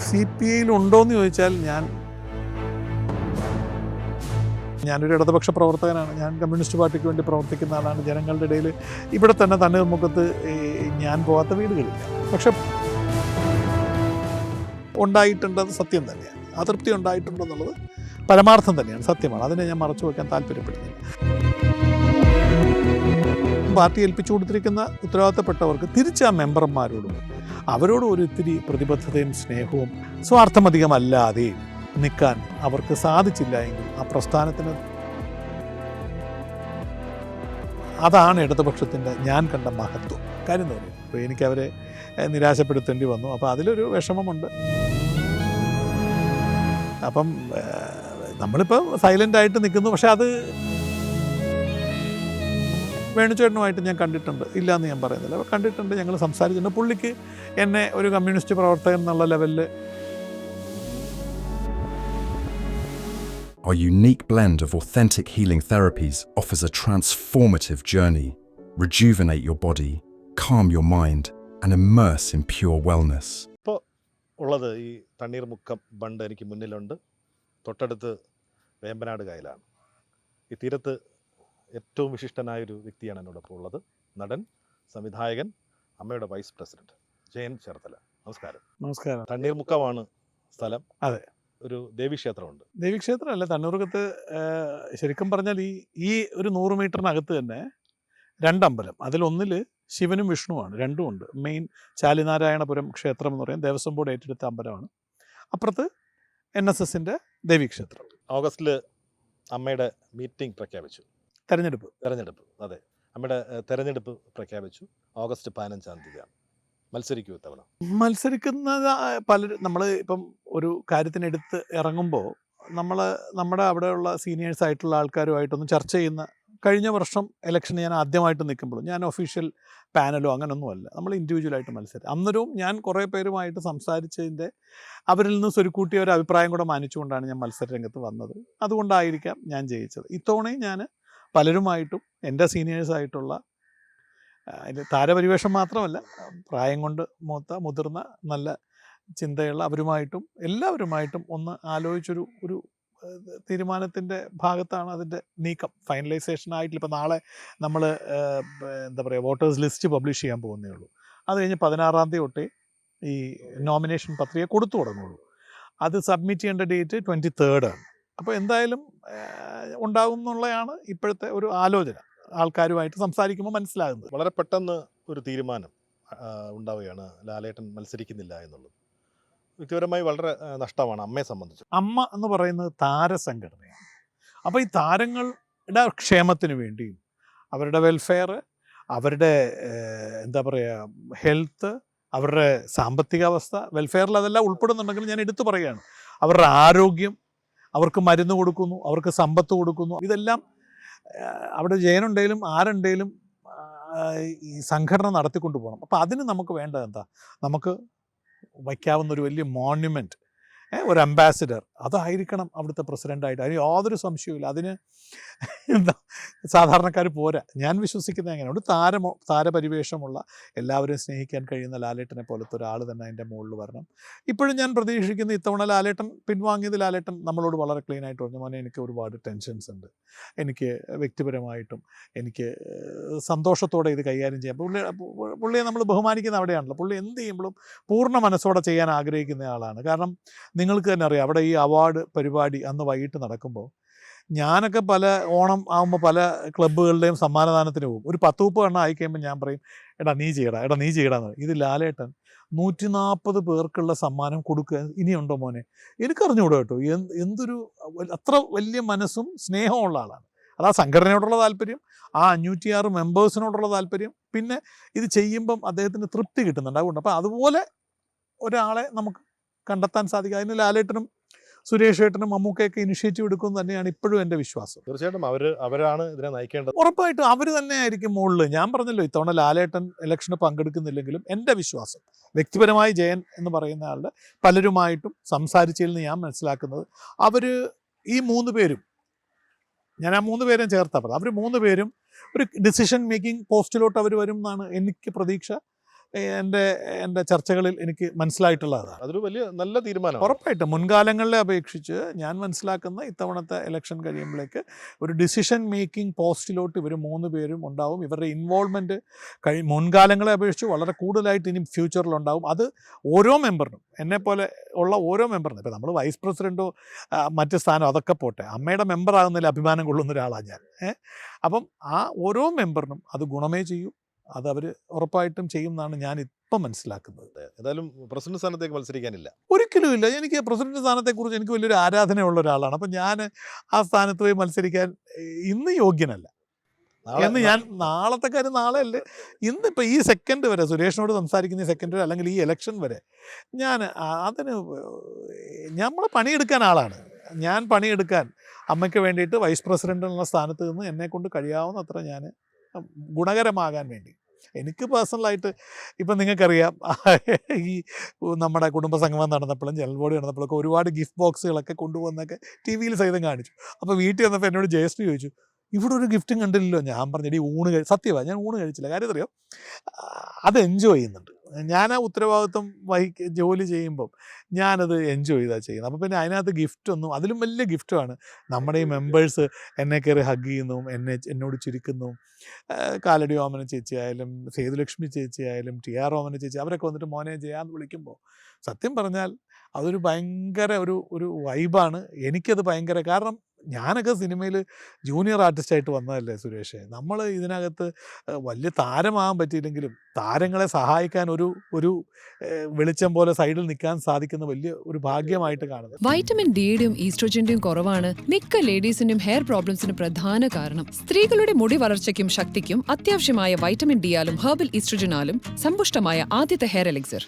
CPIയിൽ ഉണ്ടോയെന്ന് ചോദിച്ചാൽ ഞാനൊരു ഇടതുപക്ഷ പ്രവർത്തകനാണ്. ഞാൻ കമ്മ്യൂണിസ്റ്റ് പാർട്ടിക്ക് വേണ്ടി പ്രവർത്തിക്കുന്ന ആളാണ്. ജനങ്ങളുടെ ഇടയിൽ ഇവിടെ തന്നെ തണ്ണീർമുക്കത്ത് ഞാൻ പോകാത്ത വീടുകളില്ല. പക്ഷെ ഉണ്ടായിട്ടുണ്ടത് സത്യം തന്നെയാണ്. അതൃപ്തി ഉണ്ടായിട്ടുണ്ടെന്നുള്ളത് പരമാർത്ഥം തന്നെയാണ്, സത്യമാണ്. അതിനെ ഞാൻ മറച്ചു വയ്ക്കാൻ താല്പര്യപ്പെടുന്നില്ല. പാർട്ടി ഏൽപ്പിച്ചു കൊടുത്തിരിക്കുന്ന ഉത്തരവാദിത്തപ്പെട്ടവർക്ക് തിരിച്ച് ആ മെമ്പർമാരോടും അവരോട് ഒരു ഇത്തിരി പ്രതിബദ്ധതയും സ്നേഹവും സ്വാർത്ഥമധികമല്ലാതെ നിൽക്കാൻ അവർക്ക് സാധിച്ചില്ല എങ്കിൽ ആ പ്രസ്ഥാനത്തിന് അതാണ് ഇടതുപക്ഷത്തിൻ്റെ ഞാൻ കണ്ട മഹത്വം. കാര്യം തോന്നി അപ്പോൾ എനിക്കവരെ നിരാശപ്പെടുത്തേണ്ടി വന്നു. അപ്പോൾ അതിലൊരു വിഷമമുണ്ട്. അപ്പം നമ്മളിപ്പോൾ സൈലൻ്റായിട്ട് നിൽക്കുന്നു. പക്ഷെ അത് വേണുചേട്ടനുമായിട്ട് ഞാൻ കണ്ടിട്ടുണ്ട്, ഇല്ല എന്ന് ഞാൻ പറയുന്നില്ല. അപ്പോൾ കണ്ടിട്ടുണ്ട്, ഞങ്ങൾ സംസാരിച്ചിട്ടുണ്ട്. പുള്ളിക്ക് എന്നെ ഒരു കമ്മ്യൂണിസ്റ്റ് പ്രവർത്തകൻ എന്നുള്ള ലെവലിൽ Our unique blend of authentic healing therapies offers a transformative journey. Rejuvenate your body, calm your mind, and immerse in pure wellness. ഇപ്പോൾ ഉള്ളത് ഈ തണ്ണീർമുക്കം ബണ്ട് എനിക്ക് മുന്നിലുണ്ട്. തൊട്ടടുത്ത് വേമ്പനാട് കായലാണ്. ഈ തീരത്ത് ഏറ്റവും വിശിഷ്ടനായൊരു വ്യക്തിയാണ് എന്നോടൊപ്പം ഉള്ളത്. നടൻ, സംവിധായകൻ, അമ്മയുടെ വൈസ് പ്രസിഡന്റ് ജയൻ ചേർത്തല. നമസ്കാരം. നമസ്കാരം. തണ്ണീർമുക്കമാണ് സ്ഥലം. അതെ, ഒരു ദേവീക്ഷേത്രമുണ്ട്. ദേവീക്ഷേത്രമല്ല, തണ്ണീർമുക്കത്ത് ശരിക്കും പറഞ്ഞാൽ ഈ ഒരു 100 മീറ്ററിനകത്ത് തന്നെ 2 അമ്പലം. അതിലൊന്നിൽ ശിവനും വിഷ്ണുവാണ്, രണ്ടും ഉണ്ട്. മെയിൻ ചാലിനാരായണപുരം ക്ഷേത്രം എന്ന് പറയും, ദേവസ്വം ബോർഡ് ഏറ്റെടുത്ത അമ്പലമാണ്. അപ്പുറത്ത് NSSൻ്റെ ദേവീക്ഷേത്രം. ഓഗസ്റ്റിൽ അമ്മയുടെ മീറ്റിംഗ് പ്രഖ്യാപിച്ചു. തെരഞ്ഞെടുപ്പ് അതെ, അമ്മയുടെ തെരഞ്ഞെടുപ്പ് പ്രഖ്യാപിച്ചു. ഓഗസ്റ്റ് 15-ാം തീയതിയാണ്. മത്സരിക്കൂ ഇത്തവണ? മത്സരിക്കുന്നത് പലരും, നമ്മൾ ഇപ്പം ഒരു കാര്യത്തിനെടുത്ത് ഇറങ്ങുമ്പോൾ നമ്മുടെ അവിടെയുള്ള സീനിയേഴ്സ് ആയിട്ടുള്ള ആൾക്കാരുമായിട്ടൊന്നും ചർച്ച ചെയ്യുന്ന, കഴിഞ്ഞ വർഷം ഇലക്ഷന് ഞാൻ ആദ്യമായിട്ട് നിൽക്കുമ്പോഴും ഞാൻ ഒഫീഷ്യൽ പാനലോ അങ്ങനെയൊന്നുമല്ല, നമ്മൾ ഇൻഡിവിജ്വലായിട്ട് മത്സരം. അന്നേരവും ഞാൻ കുറേ പേരുമായിട്ട് സംസാരിച്ചതിൻ്റെ അവരിൽ നിന്ന് സ്വരുക്കൂട്ടിയ ഒരു അഭിപ്രായം കൂടെ മാനിച്ചുകൊണ്ടാണ് ഞാൻ മത്സര രംഗത്ത് വന്നത്. അതുകൊണ്ടായിരിക്കാം ഞാൻ ജയിച്ചത്. ഇത്തവണയും ഞാൻ പലരുമായിട്ടും എൻ്റെ സീനിയേഴ്സായിട്ടുള്ള, അതിൻ്റെ താരപരിവേഷം മാത്രമല്ല, പ്രായം കൊണ്ട് മുതിർന്ന നല്ല ചിന്തയുള്ള അവരുമായിട്ടും എല്ലാവരുമായിട്ടും ഒന്ന് ആലോചിച്ചൊരു തീരുമാനത്തിൻ്റെ ഭാഗത്താണ് അതിൻ്റെ നീക്കം. ഫൈനലൈസേഷൻ ആയിട്ടില്ല. ഇപ്പോൾ നാളെ നമ്മൾ എന്താ പറയുക, വോട്ടേഴ്സ് ലിസ്റ്റ് പബ്ലിഷ് ചെയ്യാൻ പോകുന്നേ ഉള്ളൂ. അത് കഴിഞ്ഞ് 16-ാം തീയതി തൊട്ടേ ഈ നോമിനേഷൻ പത്രിക കൊടുത്തു തുടങ്ങുള്ളൂ. അത് സബ്മിറ്റ് ചെയ്യേണ്ട ഡേറ്റ് 23rd ആണ്. അപ്പോൾ എന്തായാലും ഉണ്ടാകും എന്നുള്ളതാണ് ഇപ്പോഴത്തെ ഒരു ആലോചന. ആൾക്കാരുമായിട്ട് സംസാരിക്കുമ്പോൾ മനസ്സിലാകുന്നത്. വളരെ പെട്ടെന്ന് ഒരു തീരുമാനം ഉണ്ടാവുകയാണ്, ലാലേട്ടൻ മത്സരിക്കുന്നില്ല എന്നുള്ളത്. വ്യക്തിപരമായി വളരെ നഷ്ടമാണ് അമ്മയെ സംബന്ധിച്ച്. അമ്മ എന്ന് പറയുന്നത് താരസംഘടനയാണ്. അപ്പോൾ ഈ താരങ്ങളുടെ ക്ഷേമത്തിന് വേണ്ടിയും അവരുടെ വെൽഫെയർ, അവരുടെ എന്താ പറയുക, ഹെൽത്ത്, അവരുടെ സാമ്പത്തിക അവസ്ഥ, വെൽഫെയറിൽ അതെല്ലാം ഉൾപ്പെടുന്നുണ്ടെങ്കിൽ ഞാൻ എടുത്തു പറയുകയാണ്. അവരുടെ ആരോഗ്യം, അവർക്ക് മരുന്ന് കൊടുക്കുന്നു, അവർക്ക് സമ്പത്ത് കൊടുക്കുന്നു. ഇതെല്ലാം അവിടെ ജയനുണ്ടെങ്കിലും ആരുണ്ടെങ്കിലും ഈ സംഘടന നടത്തിക്കൊണ്ട് പോകണം. അപ്പോൾ അതിന് നമുക്ക് വേണ്ടത് എന്താ? നമുക്ക് വയ്ക്കാവുന്ന ഒരു വലിയ മോണ്യുമെൻറ്റ്, ഒരു അംബാസിഡർ, അതായിരിക്കണം അവിടുത്തെ പ്രസിഡൻ്റായിട്ട്. അതിന് യാതൊരു സംശയവുമില്ല. അതിന് എന്താ, സാധാരണക്കാർ പോരാ. ഞാൻ വിശ്വസിക്കുന്നത് എങ്ങനെയാണ്, ഒരു താരപരിവേഷമുള്ള, എല്ലാവരും സ്നേഹിക്കാൻ കഴിയുന്ന ലാലേട്ടനെ പോലത്തെ ഒരാൾ തന്നെ അതിൻ്റെ മുകളിൽ വരണം. ഇപ്പോഴും ഞാൻ പ്രതീക്ഷിക്കുന്ന, ഇത്തവണ ലാലേട്ടൻ പിൻവാങ്ങിയത്, ലാലേട്ടൻ നമ്മളോട് വളരെ ക്ലീനായിട്ട് പറഞ്ഞു, മോനെ എനിക്ക് ഒരുപാട് ടെൻഷൻസ് ഉണ്ട്, എനിക്ക് വ്യക്തിപരമായിട്ടും എനിക്ക് സന്തോഷത്തോടെ ഇത് കൈകാര്യം ചെയ്യാം. പുള്ളിയെ നമ്മൾ ബഹുമാനിക്കുന്ന അവിടെയാണല്ലോ. പുള്ളി എന്ത് ചെയ്യുമ്പോഴും പൂർണ്ണ മനസ്സോടെ ചെയ്യാൻ ആഗ്രഹിക്കുന്ന ആളാണ്. കാരണം നിങ്ങൾക്ക് തന്നെ അറിയാം, അവിടെ ഈ അവാർഡ് പരിപാടി അന്ന് വൈകിട്ട് നടക്കുമ്പോൾ ഞാനൊക്കെ പല ഓണം ആകുമ്പോൾ പല ക്ലബ്ബുകളുടെയും സമ്മാനദാനത്തിന് പോകും. ഒരു 10-30 എണ്ണം ആയിക്കഴിയുമ്പോൾ ഞാൻ പറയും, എടാ നീ ചെയ്യടാന്ന്. ഇത് ലാലേട്ടൻ 140 പേർക്കുള്ള സമ്മാനം കൊടുക്കുക ഇനിയുണ്ടോ മോനെ? എനിക്കറിഞ്ഞുകൂടാ കേട്ടോ. എന്തൊരു അത്ര വലിയ മനസ്സും സ്നേഹമുള്ള ആളാണ്. അത് ആ സംഘടനയോടുള്ള താല്പര്യം, ആ 506 മെമ്പേഴ്സിനോടുള്ള താല്പര്യം, പിന്നെ ഇത് ചെയ്യുമ്പം അദ്ദേഹത്തിന് തൃപ്തി കിട്ടുന്നുണ്ട്. അതുകൊണ്ട് അപ്പോൾ അതുപോലെ ഒരാളെ നമുക്ക് കണ്ടെത്താൻ സാധിക്കും. അതിന് ലാലേട്ടനും സുരേഷ് ഏട്ടനും മമ്മൂക്കയൊക്കെ ഇനിഷ്യേറ്റീവ് എടുക്കുമെന്ന് തന്നെയാണ് ഇപ്പോഴും എൻ്റെ വിശ്വാസം. തീർച്ചയായിട്ടും അവരാണ് ഇതിനെ നയിക്കേണ്ടത്. ഉറപ്പായിട്ടും അവർ തന്നെ ആയിരിക്കും മുകളിൽ. ഞാൻ പറഞ്ഞല്ലോ, ഇത്തവണ ലാലേട്ടൻ ഇലക്ഷന് പങ്കെടുക്കുന്നില്ലെങ്കിലും എൻ്റെ വിശ്വാസം, വ്യക്തിപരമായി ജയൻ എന്ന് പറയുന്ന ആളുടെ പലരുമായിട്ടും സംസാരിച്ചതിൽ നിന്ന് ഞാൻ മനസ്സിലാക്കുന്നത്, അവർ ഈ 3 പേരും, ഞാൻ ആ 3 പേരും ചേർത്താൽ പറഞ്ഞു, അവർ 3 പേരും ഒരു ഡിസിഷൻ മേക്കിംഗ് പോസ്റ്റിലോട്ട് അവർ വരും എന്നാണ് എനിക്ക് പ്രതീക്ഷ. എൻ്റെ ചർച്ചകളിൽ എനിക്ക് മനസ്സിലായിട്ടുള്ള അതാണ്. അതൊരു വലിയ നല്ല തീരുമാനമാണ്. ഉറപ്പായിട്ടും മുൻകാലങ്ങളെ അപേക്ഷിച്ച് ഞാൻ മനസ്സിലാക്കുന്ന ഇത്തവണത്തെ ഇലക്ഷൻ കഴിയുമ്പോഴേക്ക് ഒരു ഡിസിഷൻ മേക്കിംഗ് പോസ്റ്റിലോട്ട് ഇവർ 3 പേരും ഉണ്ടാവും. ഇവരുടെ ഇൻവോൾവ്മെൻറ്റ് മുൻകാലങ്ങളെ അപേക്ഷിച്ച് വളരെ കൂടുതലായിട്ട് ഇനി ഫ്യൂച്ചറിലുണ്ടാവും. അത് ഓരോ മെമ്പറിനും, എന്നെപ്പോലെ ഉള്ള ഓരോ മെമ്പറിനും, ഇപ്പോൾ നമ്മൾ വൈസ് പ്രസിഡൻറ്റോ മറ്റ് സ്ഥാനം അതൊക്കെ പോട്ടെ, അമ്മയുടെ മെമ്പറാകുന്നതിൽ അഭിമാനം കൊള്ളുന്ന ഒരാളാണ് ഞാൻ. അപ്പം ആ ഓരോ മെമ്പറിനും അത് ഗുണമേ ചെയ്യൂ. അത് അവർ ഉറപ്പായിട്ടും ചെയ്യും എന്നാണ് ഞാൻ ഇപ്പം മനസ്സിലാക്കുന്നത്. ഏതായാലും പ്രസിഡന്റ് സ്ഥാനത്തേക്ക് മത്സരിക്കാനില്ല. ഒരിക്കലുമില്ല. എനിക്ക് പ്രസിഡന്റ് സ്ഥാനത്തെക്കുറിച്ച് എനിക്ക് വലിയൊരു ആരാധനയുള്ള ഒരാളാണ്. അപ്പം ഞാൻ ആ സ്ഥാനത്ത് പോയി മത്സരിക്കാൻ ഇന്ന് യോഗ്യനല്ല എന്ന് ഞാൻ നാളത്തെ കാര്യം നാളെ അല്ലേ, ഇന്നിപ്പോൾ ഈ സെക്കൻഡ് വരെ സുരേഷിനോട് സംസാരിക്കുന്ന ഈ സെക്കൻഡ് വരെ അല്ലെങ്കിൽ ഈ ഇലക്ഷൻ വരെ ഞാൻ അതിന് നമ്മൾ പണിയെടുക്കാൻ ആളാണ്. ഞാൻ പണിയെടുക്കാൻ അമ്മയ്ക്ക് വേണ്ടിയിട്ട് വൈസ് പ്രസിഡൻ്റ് എന്നുള്ള സ്ഥാനത്ത് നിന്ന് എന്നെക്കൊണ്ട് കഴിയാവുന്നത്ര ഞാൻ ഗുണകരമാകാൻ വേണ്ടി എനിക്ക് പേഴ്സണലായിട്ട് ഇപ്പം നിങ്ങൾക്കറിയാം ഈ നമ്മുടെ കുടുംബസംഗമം നടന്നപ്പോഴും ജനറൽ ബോഡി നടന്നപ്പോഴൊക്കെ ഒരുപാട് ഗിഫ്റ്റ് ബോക്സുകളൊക്കെ കൊണ്ടുവന്നൊക്കെ ടി വിയിൽ സഹിതം കാണിച്ചു. അപ്പോൾ വീട്ടിൽ വന്നപ്പോൾ എന്നോട് ജയശ്രീ ചോദിച്ചു, ഇവിടെ ഒരു ഗിഫ്റ്റും കണ്ടില്ലല്ലോ. ഞാൻ പറഞ്ഞിട്ട് ഈ സത്യമാണ്, ഞാൻ ഊണ് കഴിച്ചില്ല. കാര്യം അറിയോ, അത് എൻജോയ് ചെയ്യുന്നുണ്ട്. ഞാൻ ആ ഉത്തരവാദിത്വം ജോലി ചെയ്യുമ്പം ഞാനത് എൻജോയ് ചെയ്താണ് ചെയ്യുന്നത്. അപ്പോൾ പിന്നെ അതിനകത്ത് ഗിഫ്റ്റൊന്നും, അതിലും വലിയ ഗിഫ്റ്റുമാണ് നമ്മുടെ ഈ മെമ്പേഴ്സ് എന്നെ കയറി ഹഗ് ചെയ്യുന്നതും എന്നോട് ചിരിക്കുന്നതും. കാലടി ഓമന ചേച്ചി ആയാലും സേതുലക്ഷ്മി ചേച്ചി ആയാലും TR ഓമന ചേച്ചി, അവരൊക്കെ വന്നിട്ട് മോനെ ചെയ്യാമെന്ന് വിളിക്കുമ്പോൾ സത്യം പറഞ്ഞാൽ അതൊരു ഭയങ്കര ഒരു വൈബാണ്. എനിക്കത് ഭയങ്കര, കാരണം ഞാനൊക്കെ സിനിമയിൽ ജൂനിയർ ആർട്ടിസ്റ്റായിട്ട് വന്നതല്ലേ സുരേഷേ. നമ്മൾ ഇതിനകത്ത് വലിയ താരമാകാൻ പറ്റിയില്ലെങ്കിലും താരങ്ങളെ സഹായിക്കാൻ ഒരു വെളിച്ചം പോലെ സൈഡിൽ നിൽക്കാൻ സാധിക്കുന്ന വലിയ ഒരു ഭാഗ്യമായിട്ട് കാണുന്നത്. വൈറ്റമിൻ ഡിയുടെയും ഈസ്ട്രോജന്റെയും കുറവാണ് മിക്ക ലേഡീസിന്റെയും ഹെയർ പ്രോബ്ലംസിന് പ്രധാന കാരണം. സ്ത്രീകളുടെ മുടി വളർച്ചയ്ക്കും ശക്തിക്കും അത്യാവശ്യമായ വൈറ്റമിൻ ഡിയാലും ഹെർബൽ ഈസ്ട്രോജനാലും സമ്പുഷ്ടമായ ആദ്യത്തെ hair elixir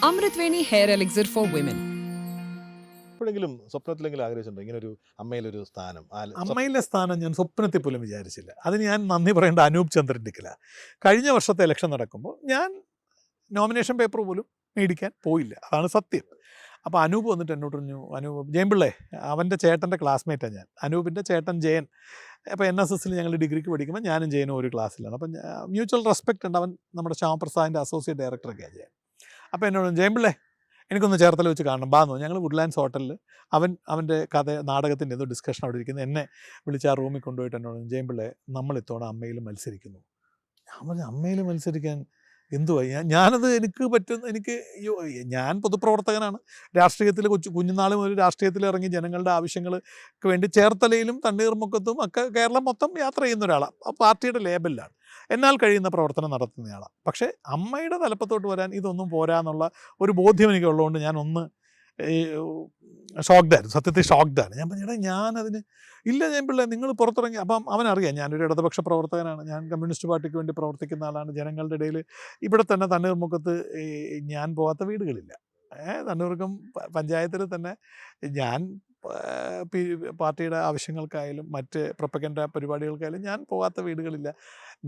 Amritveni hair elixir for women. എപ്പോഴെങ്കിലും സ്വപ്നത്തിലെങ്കിലും ആഗ്രഹിച്ചിട്ടുണ്ടോ ഇങ്ങനെ ഒരു അമ്മയിലൊരു സ്ഥാനം? അമ്മയിലെ സ്ഥാനം ഞാൻ സ്വപ്നത്തിൽ പോലും വിചാരിച്ചില്ല. അതിന് ഞാൻ നന്ദി പറയേണ്ട അനൂപ് ചന്ദ്രൻ ടിക്കല. കഴിഞ്ഞ വർഷത്തെ ഇലക്ഷൻ നടക്കുമ്പോൾ ഞാൻ നോമിനേഷൻ പേപ്പർ പോലും മേടിക്കാൻ പോയില്ല, അതാണ് സത്യം. അപ്പോൾ അനൂപ് വന്നിട്ട് എന്നോട് പറഞ്ഞു, അനൂപ് ജയൻപിള്ളേ, അവൻ്റെ ചേട്ടൻ്റെ ക്ലാസ്മേറ്റാണ് ഞാൻ, അനൂപിൻ്റെ ചേട്ടൻ ജയൻ. അപ്പോൾ NSSൽ ഞങ്ങൾ ഡിഗ്രിക്ക് പഠിക്കുമ്പോൾ ഞാനും ജയനും ഒരു ക്ലാസ്സിലാണ്. അപ്പം മ്യൂച്വൽ റെസ്പെക്റ്റ് ഉണ്ട്. അവൻ നമ്മുടെ ശ്യാമപ്രസാദിൻ്റെ അസോസിയേറ്റ് ഡയറക്ടറൊക്കെയാണ് ജയൻ. അപ്പോൾ എന്നോട് ജയൻപിള്ളേ എനിക്കൊന്ന് ചേർത്തല വെച്ച് കാണണം ബാന്നോ. ഞങ്ങൾ വുഡ്ലാൻഡ്സ് ഹോട്ടലിൽ അവൻ്റെ നാടകത്തിൻ്റെ ഏതോ ഡിസ്കഷൻ അവിടെ ഇരിക്കുന്നത് എന്നെ വിളിച്ച് ആ റൂമിൽ കൊണ്ടുപോയിട്ട് എന്നോട് ജയൻപിള്ളേ നമ്മൾ ഇത്തവണ അമ്മയിൽ മത്സരിക്കുന്നു. ഞാൻ പറഞ്ഞു അമ്മയിൽ മത്സരിക്കാൻ എന്തുവാ, ഞാനത് ഞാൻ പൊതുപ്രവർത്തകനാണ്. രാഷ്ട്രീയത്തിൽ കുഞ്ഞുനാൾ മുതൽ രാഷ്ട്രീയത്തിൽ ഇറങ്ങി ജനങ്ങളുടെ ആവശ്യങ്ങൾക്ക് വേണ്ടി ചേർത്തലയിലും തണ്ണീർമുക്കത്തും ഒക്കെ കേരളം മൊത്തം യാത്ര ചെയ്യുന്ന ഒരാളാണ്. ആ പാർട്ടിയുടെ ലേബലിലാണ് എന്നാൽ കഴിയുന്ന പ്രവർത്തനം നടത്തുന്നയാളാണ്. പക്ഷേ അമ്മയുടെ തലപ്പത്തോട്ട് വരാൻ ഇതൊന്നും പോരാന്നുള്ള ഒരു ബോധ്യം എനിക്കുള്ളതുകൊണ്ട് ഞാനൊന്ന് ഷോക്ക്ഡായിരുന്നു, സത്യത്തിൽ ഷോക്ക്ഡാണ്. ഞാൻ പറഞ്ഞാൽ ഞാനതിന് ഇല്ല ജയൻപിള്ള നിങ്ങൾ പുറത്തിറങ്ങി. അപ്പം അവനറിയാം ഞാനൊരു ഇടതുപക്ഷ പ്രവർത്തകനാണ്, ഞാൻ കമ്മ്യൂണിസ്റ്റ് പാർട്ടിക്ക് വേണ്ടി പ്രവർത്തിക്കുന്ന ആളാണ്. ജനങ്ങളുടെ ഇടയിൽ ഇവിടെ തന്നെ തണ്ണീർമുക്കത്ത് ഞാൻ പോകാത്ത വീടുകളില്ല. തണ്ണീർമുക്കം പഞ്ചായത്തിൽ തന്നെ ഞാൻ പാർട്ടിയുടെ ആവശ്യങ്ങൾക്കായാലും മറ്റ് പ്രൊപ്പഗൻഡ പരിപാടികൾക്കായാലും ഞാൻ പോകാത്ത വീടുകളില്ല.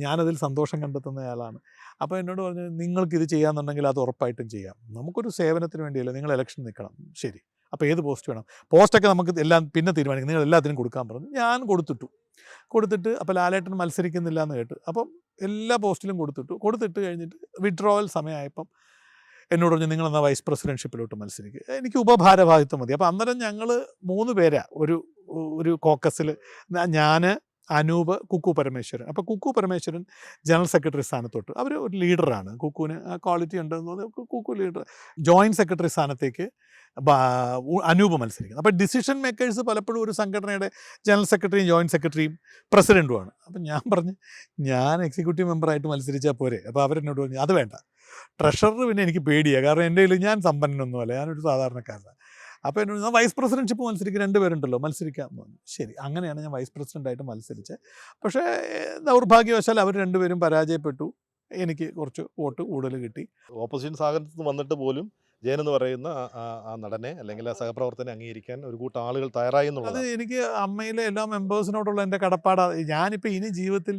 ഞാനതിൽ സന്തോഷം കണ്ടെത്തുന്നയാളാണ്. അപ്പോൾ എന്നോട് പറഞ്ഞു നിങ്ങൾക്കിത് ചെയ്യാമെന്നുണ്ടെങ്കിൽ അത് ഉറപ്പായിട്ടും ചെയ്യാം, നമുക്കൊരു സേവനത്തിന് വേണ്ടിയല്ലേ, നിങ്ങൾ ഇലക്ഷൻ നിൽക്കണം. ശരി, അപ്പോൾ ഏത് പോസ്റ്റ് വേണം? പോസ്റ്റൊക്കെ നമുക്ക് എല്ലാം പിന്നെ തീരുമാനിക്കും, നിങ്ങൾ എല്ലാത്തിനും കൊടുക്കാൻ പറഞ്ഞു. ഞാൻ കൊടുത്തിട്ട് അപ്പോൾ ലാലേട്ടൻ മത്സരിക്കുന്നില്ല എന്ന് കേട്ട് അപ്പം എല്ലാ പോസ്റ്റിലും കൊടുത്തിട്ട് കഴിഞ്ഞിട്ട് വിഡ്രോവൽ സമയമായപ്പം എന്നോട് പറഞ്ഞു നിങ്ങളെന്നാൽ വൈസ് പ്രസിഡൻഷിപ്പിലോട്ട് മത്സരിക്കുക, എനിക്ക് ഉപഭാരവാഹിത്വം മതി. അപ്പോൾ അന്നേരം ഞങ്ങൾ 3 പേരാണ് ഒരു കോക്കസിൽ, ഞാൻ, അനൂപ്, കുക്കു പരമേശ്വരൻ. അപ്പോൾ കുക്കു പരമേശ്വരൻ ജനറൽ സെക്രട്ടറി സ്ഥാനത്തോട്ട്, അവർ ഒരു ലീഡറാണ്, കുക്കുവിന് ആ ക്വാളിറ്റി ഉണ്ടെന്ന് തോന്നുന്നു, കുക്കു ലീഡർ. ജോയിൻറ്റ് സെക്രട്ടറി സ്ഥാനത്തേക്ക് അനൂപ് മത്സരിക്കുന്നത്. അപ്പോൾ ഡിസിഷൻ മേക്കേഴ്സ് പലപ്പോഴും ഒരു സംഘടനയുടെ ജനറൽ സെക്രട്ടറിയും ജോയിൻറ്റ് സെക്രട്ടറിയും പ്രസിഡൻറ്റുമാണ്. അപ്പം ഞാൻ പറഞ്ഞു ഞാൻ എക്സിക്യൂട്ടീവ് മെമ്പറായിട്ട് മത്സരിച്ചാൽ പോരെ. അപ്പോൾ അവരെന്നോട് പറഞ്ഞു അത് വേണ്ട, ട്രഷറർ പിന്നെ എനിക്ക് പേടിയാണ്, കാരണം എൻ്റെ കയ്യിൽ ഞാൻ സമ്പന്നനൊന്നുമല്ല, ഞാനൊരു സാധാരണക്കാരനാണ്. അപ്പോൾ എന്നോട് ഞാൻ വൈസ് പ്രസിഡൻഷിപ്പ് മത്സരിക്കുക, 2 പേരുണ്ടല്ലോ മത്സരിക്കാം എന്ന് പറഞ്ഞു. ശരി, അങ്ങനെയാണ് ഞാൻ വൈസ് പ്രസിഡൻ്റായിട്ട് മത്സരിച്ചത്. പക്ഷേ ദൗർഭാഗ്യവശാൽ അവർ 2 പേരും പരാജയപ്പെട്ടു. എനിക്ക് കുറച്ച് വോട്ട് കൂടുതൽ കിട്ടി. ഓപ്പോസിഷൻ സാഹചര്യത്തിൽ വന്നിട്ട് പോലും ജയൻ എന്ന് പറയുന്ന ആ നടനെ അല്ലെങ്കിൽ ആ സഹപ്രവർത്തനെ അംഗീകരിക്കാൻ ഒരു കൂട്ടം ആളുകൾ തയ്യാറായി എന്നുള്ളത് അത് എനിക്ക് അമ്മയിലെ എല്ലാ മെമ്പേഴ്സിനോടുള്ള എൻ്റെ കടപ്പാടാണ്. ഞാനിപ്പോൾ ഇനി ജീവിതത്തിൽ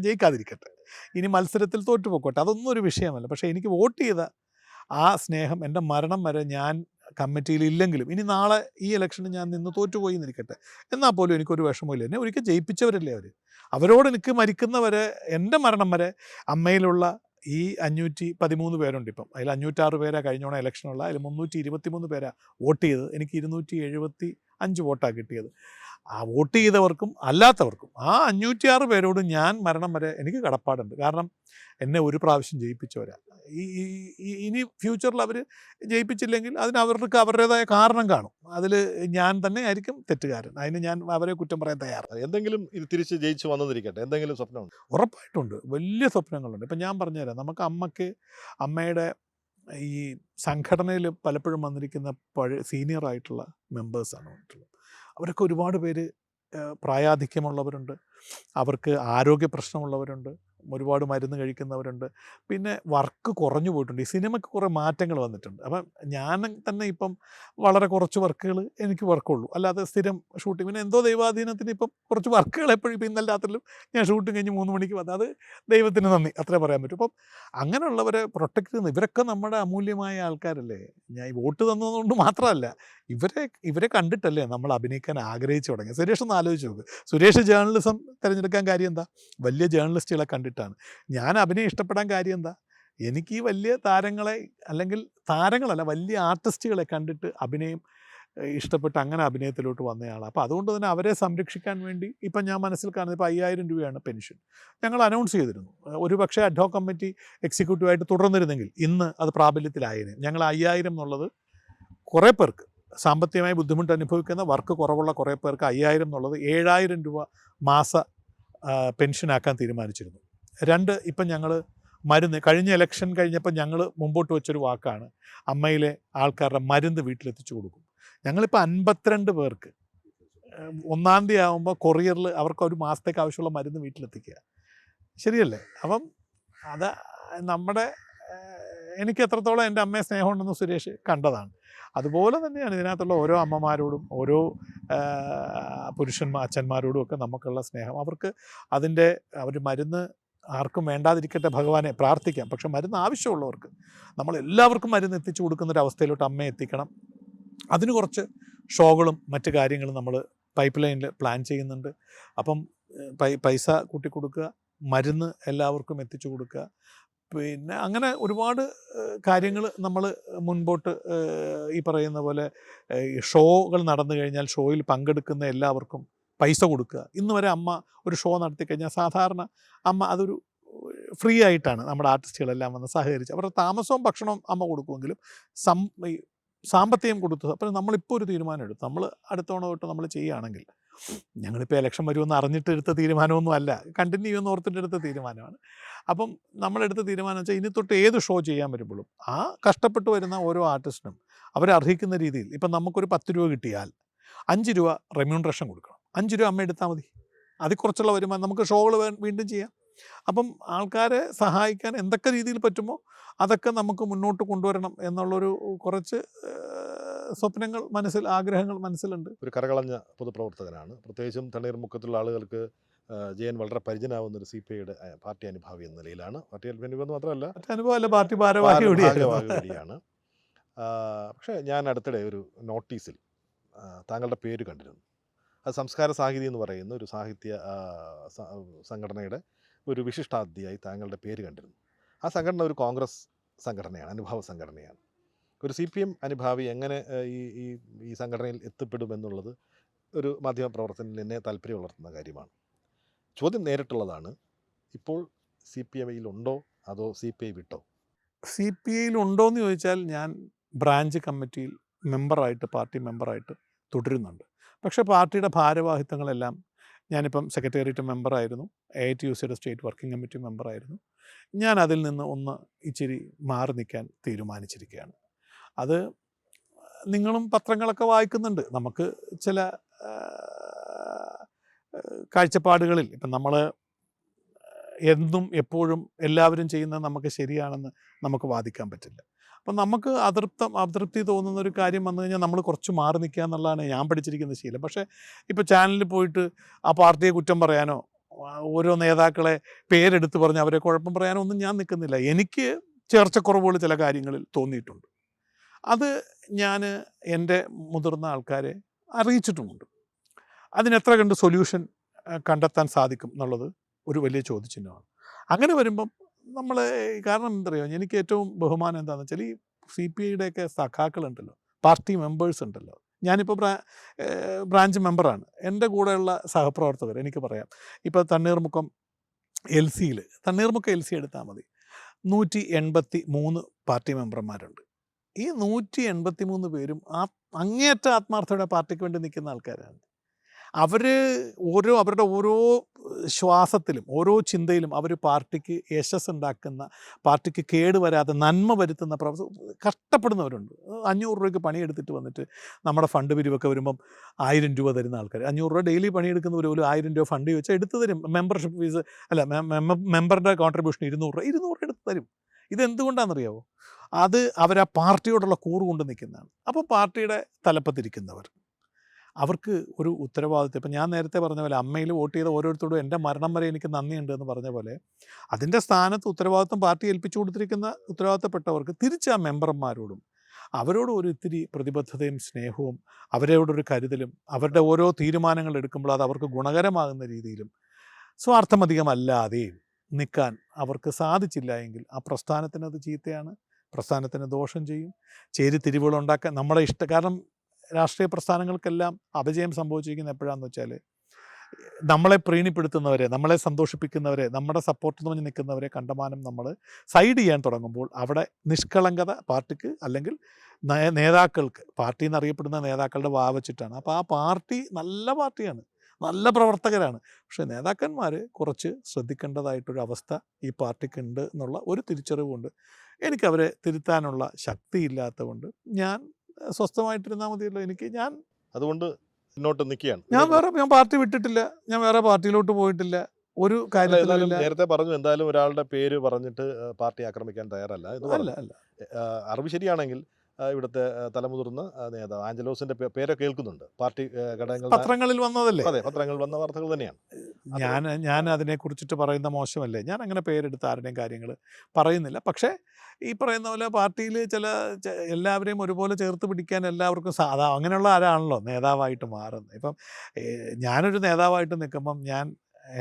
ജയിക്കാതിരിക്കട്ടെ, ഇനി മത്സരത്തിൽ തോറ്റുപോക്കോട്ടെ, അതൊന്നും ഒരു വിഷയമല്ല. പക്ഷേ എനിക്ക് വോട്ട് ചെയ്ത ആ സ്നേഹം എൻ്റെ മരണം വരെ ഞാൻ കമ്മിറ്റിയിൽ ഇല്ലെങ്കിലും, ഇനി നാളെ ഈ ഇലക്ഷന് ഞാൻ നിന്ന് തോറ്റുപോയി എന്നിരിക്കട്ടെ, എന്നാൽ പോലും എനിക്കൊരു വിഷമമില്ല. എന്നെ ഒരിക്കൽ ജയിപ്പിച്ചവരല്ലേ അവരോട് എനിക്ക് മരിക്കുന്നവരെ, എൻ്റെ മരണം വരെ അമ്മയിലുള്ള ഈ 513 പേരുണ്ട് ഇപ്പം. അതിൽ 506 പേരാ കഴിഞ്ഞോണം ഇലക്ഷനുള്ള. അതിൽ 323 പേരാ വോട്ട് ചെയ്തത്. എനിക്ക് 275 വോട്ടാണ് കിട്ടിയത്. ആ വോട്ട് ചെയ്തവർക്കും അല്ലാത്തവർക്കും ആ 506 പേരോട് ഞാൻ മരണം വരെ എനിക്ക് കടപ്പാടുണ്ട്. കാരണം എന്നെ ഒരു പ്രാവശ്യം ജയിപ്പിച്ചവരാ. ഇനി ഫ്യൂച്ചറിൽ അവർ ജയിപ്പിച്ചില്ലെങ്കിൽ അതിന് അവർക്ക് അവരുടേതായ കാരണം കാണും. അതിൽ ഞാൻ തന്നെ ആയിരിക്കും തെറ്റുകാരൻ. അതിന് ഞാൻ അവരെ കുറ്റം പറയാൻ തയ്യാറാണ്. എന്തെങ്കിലും ഇത് തിരിച്ച് ജയിച്ചു വന്നെന്നിരിക്കട്ടെ, എന്തെങ്കിലും സ്വപ്നമുണ്ട്? ഉറപ്പായിട്ടുണ്ട്. വലിയ സ്വപ്നങ്ങളുണ്ട്. ഇപ്പം ഞാൻ പറഞ്ഞുതരാം. നമുക്ക് അമ്മയുടെ ഈ സംഘടനയിൽ പലപ്പോഴും വന്നിരിക്കുന്ന സീനിയറായിട്ടുള്ള മെമ്പേഴ്സാണ് വന്നിട്ടുള്ളത്. അവരൊക്കെ ഒരുപാട് പേര് പ്രായാധിക്യമുള്ളവരുണ്ട്, അവർക്ക് ആരോഗ്യ പ്രശ്നമുള്ളവരുണ്ട്, ഒരുപാട് മരുന്ന് കഴിക്കുന്നവരുണ്ട്, പിന്നെ വർക്ക് കുറഞ്ഞു പോയിട്ടുണ്ട്. ഈ സിനിമയ്ക്ക് കുറേ മാറ്റങ്ങൾ വന്നിട്ടുണ്ട്. അപ്പം ഞാൻ തന്നെ ഇപ്പം വളരെ കുറച്ച് വർക്കുകൾ എനിക്ക് വർക്കുള്ളൂ, അല്ലാതെ സ്ഥിരം ഷൂട്ടിങ്. പിന്നെ എന്തോ ദൈവാധീനത്തിന് ഇപ്പം കുറച്ച് വർക്കുകൾ എപ്പോഴും ഇപ്പം ഇന്നലെ രാത്രിയിലും ഞാൻ ഷൂട്ടിങ് കഴിഞ്ഞ് 3 മണിക്ക് വന്നത്, അത് ദൈവത്തിന് നന്ദി, അത്രേ പറയാൻ പറ്റും. അപ്പം അങ്ങനെയുള്ളവരെ പ്രൊട്ടക്റ്റ് ചെയ്യുന്ന ഇവരൊക്കെ നമ്മുടെ അമൂല്യമായ ആൾക്കാരല്ലേ. ഞാൻ ഈ വോട്ട് തന്നതുകൊണ്ട് മാത്രമല്ല, ഇവരെ കണ്ടിട്ടല്ലേ നമ്മൾ അഭിനയിക്കാൻ ആഗ്രഹിച്ചു തുടങ്ങി. സുരേഷ് ഒന്ന് ആലോചിച്ച് നോക്ക്. സുരേഷ് ജേർണലിസം തിരഞ്ഞെടുക്കാൻ കാര്യം എന്താ? വലിയ ജേർണലിസ്റ്റുകളെ കണ്ടിട്ടാണ്. ഞാൻ അഭിനയം ഇഷ്ടപ്പെടാൻ കാര്യം എന്താ? എനിക്ക് ഈ വലിയ താരങ്ങളെ, അല്ലെങ്കിൽ താരങ്ങളല്ല, വലിയ ആർട്ടിസ്റ്റുകളെ കണ്ടിട്ട് അഭിനയം ഇഷ്ടപ്പെട്ട് അങ്ങനെ അഭിനയത്തിലോട്ട് വന്നയാളാണ്. അപ്പോൾ അതുകൊണ്ട് തന്നെ അവരെ സംരക്ഷിക്കാൻ വേണ്ടി ഇപ്പം ഞാൻ മനസ്സിൽ കാണുന്നത് ഇപ്പോൾ 5000 രൂപയാണ് പെൻഷൻ. ഞങ്ങൾ അനൗൺസ് ചെയ്തിരുന്നു. ഒരു പക്ഷേ അഡ്ഹോക് കമ്മിറ്റി എക്സിക്യൂട്ടീവായിട്ട് തുടർന്നിരുന്നെങ്കിൽ ഇന്ന് അത് പ്രാബല്യത്തിലായേനെ. ഞങ്ങൾ 5000 എന്നുള്ളത് കുറേ പേർക്ക് സാമ്പത്തികമായി ബുദ്ധിമുട്ട് അനുഭവിക്കുന്ന, വർക്ക് കുറവുള്ള കുറേ പേർക്ക് 5000 എന്നുള്ളത് 7000 രൂപ മാസ പെൻഷനാക്കാൻ തീരുമാനിച്ചിരുന്നു. 2, ഇപ്പം ഞങ്ങൾ മരുന്ന് കഴിഞ്ഞ ഇലക്ഷൻ കഴിഞ്ഞപ്പോൾ ഞങ്ങൾ മുമ്പോട്ട് വെച്ചൊരു വാക്കാണ്, അമ്മയിലെ ആൾക്കാരുടെ മരുന്ന് വീട്ടിലെത്തിച്ചു കൊടുക്കും. ഞങ്ങളിപ്പോൾ 52 പേർക്ക് 1-ാം തീയതി ആകുമ്പോൾ കൊറിയറിൽ അവർക്ക് ഒരു മാസത്തേക്ക് ആവശ്യമുള്ള മരുന്ന് വീട്ടിലെത്തിക്കുക. ശരിയല്ലേ? അപ്പം അത് നമ്മുടെ എനിക്ക് എത്രത്തോളം എൻ്റെ അമ്മയെ സ്നേഹമുണ്ടെന്ന് സുരേഷ് കണ്ടതാണ്. അതുപോലെ തന്നെയാണ് ഇതിനകത്തുള്ള ഓരോ അമ്മമാരോടും ഓരോ അച്ഛന്മാരോടും ഒക്കെ നമുക്കുള്ള സ്നേഹം. അവർക്ക് അവർ മരുന്ന് ആർക്കും വേണ്ടാതിരിക്കട്ടെ, ഭഗവാനെ പ്രാർത്ഥിക്കാം. പക്ഷെ മരുന്ന് ആവശ്യമുള്ളവർക്ക് നമ്മളെല്ലാവർക്കും മരുന്ന് എത്തിച്ചു കൊടുക്കുന്നൊരവസ്ഥയിലോട്ട് അമ്മയെ എത്തിക്കണം. അതിന് കുറച്ച് ഷോകളും മറ്റ് കാര്യങ്ങളും നമ്മൾ പൈപ്പ് ലൈനിൽ പ്ലാൻ ചെയ്യുന്നുണ്ട്. അപ്പം പൈസ കൂട്ടിക്കൊടുക്കുക, മരുന്ന് എല്ലാവർക്കും എത്തിച്ചു കൊടുക്കുക, പിന്നെ അങ്ങനെ ഒരുപാട് കാര്യങ്ങൾ നമ്മൾ മുൻപോട്ട് ഈ പറയുന്ന പോലെ ഷോകൾ നടന്നു കഴിഞ്ഞാൽ ഷോയിൽ പങ്കെടുക്കുന്ന എല്ലാവർക്കും പൈസ കൊടുക്കുക. ഇന്ന് വരെ അമ്മ ഒരു ഷോ നടത്തി കഴിഞ്ഞാൽ സാധാരണ അമ്മ അതൊരു ഫ്രീ ആയിട്ടാണ് നമ്മുടെ ആർട്ടിസ്റ്റുകളെല്ലാം വന്ന് സഹകരിച്ച്, അവരുടെ താമസവും ഭക്ഷണവും അമ്മ കൊടുക്കുമെങ്കിലും സാമ്പത്തികം കൊടുത്തു. അപ്പോൾ നമ്മളിപ്പോൾ ഒരു തീരുമാനം എടുത്തു. നമ്മൾ അടുത്ത തവണ തൊട്ട് നമ്മൾ ചെയ്യുകയാണെങ്കിൽ, ഞങ്ങളിപ്പോൾ ഇലക്ഷൻ വരുമെന്ന് അറിഞ്ഞിട്ട് എടുത്ത തീരുമാനമൊന്നും അല്ല, കണ്ടിന്യൂ ചെയ്യുമെന്ന് ഓർത്തിട്ട് എടുത്ത തീരുമാനമാണ്. അപ്പം നമ്മളെടുത്ത തീരുമാനം വെച്ചാൽ ഇനി തൊട്ട് ഏത് ഷോ ചെയ്യാൻ വരുമ്പോഴും ആ കഷ്ടപ്പെട്ട് വരുന്ന ഓരോ ആർട്ടിസ്റ്റിനും അവരർഹിക്കുന്ന രീതിയിൽ, ഇപ്പം നമുക്കൊരു 10 രൂപ കിട്ടിയാൽ 5 രൂപ റെമ്യൂണറേഷൻ കൊടുക്കണം. 5 രൂപ അമ്മ എടുത്താൽ മതി. അതിൽ കുറച്ചുള്ള വരുമാനം നമുക്ക് ഷോകൾ വീണ്ടും ചെയ്യാം. അപ്പം ആൾക്കാരെ സഹായിക്കാൻ എന്തൊക്കെ രീതിയിൽ പറ്റുമോ അതൊക്കെ നമുക്ക് മുന്നോട്ട് കൊണ്ടുവരണം എന്നുള്ളൊരു കുറച്ച് സ്വപ്നങ്ങൾ ആഗ്രഹങ്ങൾ മനസ്സിലുണ്ട്. ഒരു കരകളഞ്ഞ പൊതുപ്രവർത്തകനാണ്. പ്രത്യേകിച്ചും തണ്ണീർമുക്കത്തുള്ള ആളുകൾക്ക് ജയൻ വളരെ പരിചയനാവുന്ന ഒരു CPIയുടെ പാർട്ടി അനുഭാവി എന്ന നിലയിലാണ്. പാർട്ടി അനുഭവം മാത്രമല്ല, അനുഭവമല്ല, പാർട്ടി ഭാരവാഹി കൂടിയാണ്. പക്ഷേ ഞാൻ അടുത്തിടെ ഒരു നോട്ടീസിൽ താങ്കളുടെ പേര് കണ്ടിരുന്നു. അത് സംസ്കാര സാഹിതി എന്ന് പറയുന്ന ഒരു സാഹിത്യ സംഘടനയുടെ ഒരു വിശിഷ്ടാതിഥിയായി താങ്കളുടെ പേര് കണ്ടിരുന്നു. ആ സംഘടന ഒരു കോൺഗ്രസ് സംഘടനയാണ്, അനുഭാവ സംഘടനയാണ്. ഒരു CPM അനുഭാവി എങ്ങനെ ഈ സംഘടനയിൽ എത്തിപ്പെടുമെന്നുള്ളത് ഒരു മാധ്യമ പ്രവർത്തനത്തിൽ എന്നെ താല്പര്യം വളർത്തുന്ന കാര്യമാണ്. ചോദ്യം നേരിട്ടുള്ളതാണ്. ഇപ്പോൾ CPIയിൽ ഉണ്ടോ അതോ CPI വിട്ടോ? CPIയിൽ ഉണ്ടോയെന്ന് ചോദിച്ചാൽ ഞാൻ ബ്രാഞ്ച് കമ്മിറ്റിയിൽ മെമ്പറായിട്ട്, പാർട്ടി മെമ്പറായിട്ട് തുടരുന്നുണ്ട്. പക്ഷേ പാർട്ടിയുടെ ഭാരവാഹിത്വങ്ങളെല്ലാം, ഞാനിപ്പം സെക്രട്ടേറിയറ്റ് മെമ്പറായിരുന്നു, AITUCയുടെ സ്റ്റേറ്റ് വർക്കിംഗ് കമ്മിറ്റി മെമ്പറായിരുന്നു. ഞാൻ അതിൽ നിന്ന് ഒന്ന് ഇച്ചിരി മാറി നിൽക്കാൻ തീരുമാനിച്ചിരിക്കുകയാണ്. അത് നിങ്ങളും പത്രങ്ങളൊക്കെ വായിക്കുന്നുണ്ട്. നമുക്ക് ചില കാഴ്ചപ്പാടുകളിൽ ഇപ്പം നമ്മൾ എന്നും എപ്പോഴും എല്ലാവരും ചെയ്യുന്നത് നമുക്ക് ശരിയാണെന്ന് നമുക്ക് വാദിക്കാൻ പറ്റില്ല. അപ്പം നമുക്ക് അതൃപ്തി തോന്നുന്നൊരു കാര്യം വന്നു കഴിഞ്ഞാൽ നമ്മൾ കുറച്ച് മാറി നിൽക്കുക എന്നുള്ളതാണ് ഞാൻ പഠിച്ചിരിക്കുന്ന ശീലം. പക്ഷേ ഇപ്പോൾ ചാനലിൽ പോയിട്ട് ആ പാർട്ടിയെ കുറ്റം പറയാനോ ഓരോ നേതാക്കളെ പേരെടുത്ത് പറഞ്ഞ് അവരെ കുഴപ്പം പറയാനോ ഒന്നും ഞാൻ നിൽക്കുന്നില്ല. എനിക്ക് ചേർച്ചക്കുറവുകൾ ചില കാര്യങ്ങളിൽ തോന്നിയിട്ടുണ്ട്. അത് ഞാൻ എൻ്റെ മുതിർന്ന ആൾക്കാരെ അറിയിച്ചിട്ടുമുണ്ട്. അതിനെത്ര കണ്ട് സൊല്യൂഷൻ കണ്ടെത്താൻ സാധിക്കും എന്നുള്ളത് ഒരു വലിയ ചോദ്യചിഹ്നമാണ്. അങ്ങനെ വരുമ്പം നമ്മൾ കാരണം എന്തറിയോ, എനിക്ക് ഏറ്റവും ബഹുമാനം എന്താണെന്ന് വെച്ചാൽ ഈ CPIയുടെയൊക്കെ സഖാക്കളുണ്ടല്ലോ, പാർട്ടി മെമ്പേഴ്സ് ഉണ്ടല്ലോ. ഞാനിപ്പോൾ ബ്രാഞ്ച് മെമ്പറാണ്. എൻ്റെ കൂടെയുള്ള സഹപ്രവർത്തകർ എനിക്ക് പറയാം. ഇപ്പോൾ തണ്ണീർമുക്കം LC എടുത്താൽ മതി, 183 പാർട്ടി മെമ്പർമാരുണ്ട്. ഈ 183 പേരും അങ്ങേയറ്റ ആത്മാർത്ഥയുടെ പാർട്ടിക്ക് വേണ്ടി നിൽക്കുന്ന ആൾക്കാരാണ്. അവരുടെ ഓരോ ശ്വാസത്തിലും ഓരോ ചിന്തയിലും അവർ പാർട്ടിക്ക് യശസ് ഉണ്ടാക്കുന്ന, പാർട്ടിക്ക് കേടുവരാതെ നന്മ വരുത്തുന്ന കഷ്ടപ്പെടുന്നവരുണ്ട്. 500 രൂപയ്ക്ക് പണിയെടുത്തിട്ട് വന്നിട്ട് നമ്മുടെ ഫണ്ട് പിരിവൊക്കെ വരുമ്പം 1000 രൂപ തരുന്ന ആൾക്കാർ, 500 രൂപ ഡെയിലി പണിയെടുക്കുന്നവർ ഒരു 1000 രൂപ ഫണ്ട് വെച്ചാൽ എടുത്തു തരും. മെമ്പർഷിപ്പ് ഫീസ് അല്ല, മെമ്പറുടെ കോൺട്രിബ്യൂഷൻ 200 രൂപ എടുത്ത് തരും. ഇതെന്തുകൊണ്ടാണെന്നറിയാവോ? അത് അവരാ പാർട്ടിയോടുള്ള കൂറ് കൊണ്ട് നിൽക്കുന്നതാണ്. അപ്പോൾ പാർട്ടിയുടെ തലപ്പത്തിരിക്കുന്നവർ അവർക്ക് ഒരു ഉത്തരവാദിത്വം, ഇപ്പം ഞാൻ നേരത്തെ പറഞ്ഞ പോലെ അമ്മയിൽ വോട്ട് ചെയ്ത ഓരോരുത്തരോടും എൻ്റെ മരണം വരെ എനിക്ക് നന്ദിയുണ്ട് എന്ന് പറഞ്ഞ പോലെ, അതിൻ്റെ സ്ഥാനത്ത് ഉത്തരവാദിത്വം പാർട്ടി ഏൽപ്പിച്ചു കൊടുത്തിരിക്കുന്ന ഉത്തരവാദിത്തപ്പെട്ടവർക്ക് തിരിച്ച് ആ മെമ്പർമാരോടും അവരോട് ഒരു ഇത്തിരി പ്രതിബദ്ധതയും സ്നേഹവും അവരോടൊരു കരുതലും, അവരുടെ ഓരോ തീരുമാനങ്ങൾ എടുക്കുമ്പോൾ അത് അവർക്ക് ഗുണകരമാകുന്ന രീതിയിലും സ്വാർത്ഥമധികമല്ലാതെയും നിൽക്കാൻ അവർക്ക് സാധിച്ചില്ല എങ്കിൽ ആ പ്രസ്ഥാനത്തിനത് ചീത്തയാണ്, പ്രസ്ഥാനത്തിന് ദോഷം ചെയ്യും. ചേരിതിരിവുകളുണ്ടാക്കാൻ നമ്മുടെ കാരണം രാഷ്ട്രീയ പ്രസ്ഥാനങ്ങൾക്കെല്ലാം അപജയം സംഭവിച്ചിരിക്കുന്നത് എപ്പോഴാണെന്ന് വെച്ചാൽ, നമ്മളെ പ്രീണിപ്പെടുത്തുന്നവരെ, നമ്മളെ സന്തോഷിപ്പിക്കുന്നവരെ, നമ്മുടെ സപ്പോർട്ട് പറഞ്ഞ് നിൽക്കുന്നവരെ കണ്ടമാനം നമ്മൾ സൈഡ് ചെയ്യാൻ തുടങ്ങുമ്പോൾ അവിടെ നിഷ്കളങ്കത പാർട്ടിക്ക് അല്ലെങ്കിൽ നേതാക്കൾക്ക്, പാർട്ടി എന്നറിയപ്പെടുന്ന നേതാക്കളുടെ വാവച്ചിട്ടാണ്. അപ്പോൾ ആ പാർട്ടി നല്ല പാർട്ടിയാണ്, നല്ല പ്രവർത്തകരാണ്, പക്ഷേ നേതാക്കന്മാർ കുറച്ച് ശ്രദ്ധിക്കേണ്ടതായിട്ടൊരു അവസ്ഥ ഈ പാർട്ടിക്കുണ്ട് എന്നുള്ള ഒരു തിരിച്ചറിവുണ്ട്. എനിക്കവരെ തിരുത്താനുള്ള ശക്തിയില്ലാത്തതുകൊണ്ട് ഞാൻ സ്വസ്ഥമായിട്ടിരുന്നാൽ മതിയല്ലോ. അതുകൊണ്ട് മുന്നോട്ട് നിൽക്കുകയാണ്. ഞാൻ പാർട്ടി വിട്ടിട്ടില്ല, ഞാൻ വേറെ പാർട്ടിയിലോട്ട് പോയിട്ടില്ല, ഒരു കാര്യത്തിലും. നേരത്തെ പറഞ്ഞു എന്തായാലും ഒരാളുടെ പേര് പറഞ്ഞിട്ട് പാർട്ടി ആക്രമിക്കാൻ തയ്യാറല്ല എന്ന് പറഞ്ഞു. അറിവ് ശരിയാണെങ്കിൽ ഇവിടുത്തെ തലമുതിർന്ന നേതാവ് ആഞ്ചലോസിന്റെ പേരൊക്കെ കേൾക്കുന്നുണ്ട്. പാർട്ടി ഘടകങ്ങൾ പത്രങ്ങളിൽ വന്നതല്ലേ? അതെ, പത്രങ്ങളിൽ വന്ന വാർത്തകൾ തന്നെയാണ്. ഞാൻ അതിനെക്കുറിച്ചിട്ട് പറയുന്ന മോശമല്ലേ? ഞാൻ അങ്ങനെ പേരെടുത്ത് ആരുടെയും കാര്യങ്ങൾ പറയുന്നില്ല. പക്ഷേ ഈ പറയുന്ന പോലെ പാർട്ടിയിൽ എല്ലാവരെയും ഒരുപോലെ ചേർത്ത് പിടിക്കാൻ എല്ലാവർക്കും അങ്ങനെയുള്ള ആരാണല്ലോ നേതാവായിട്ട് മാറുന്നത്. ഇപ്പം ഞാനൊരു നേതാവായിട്ട് നിൽക്കുമ്പം ഞാൻ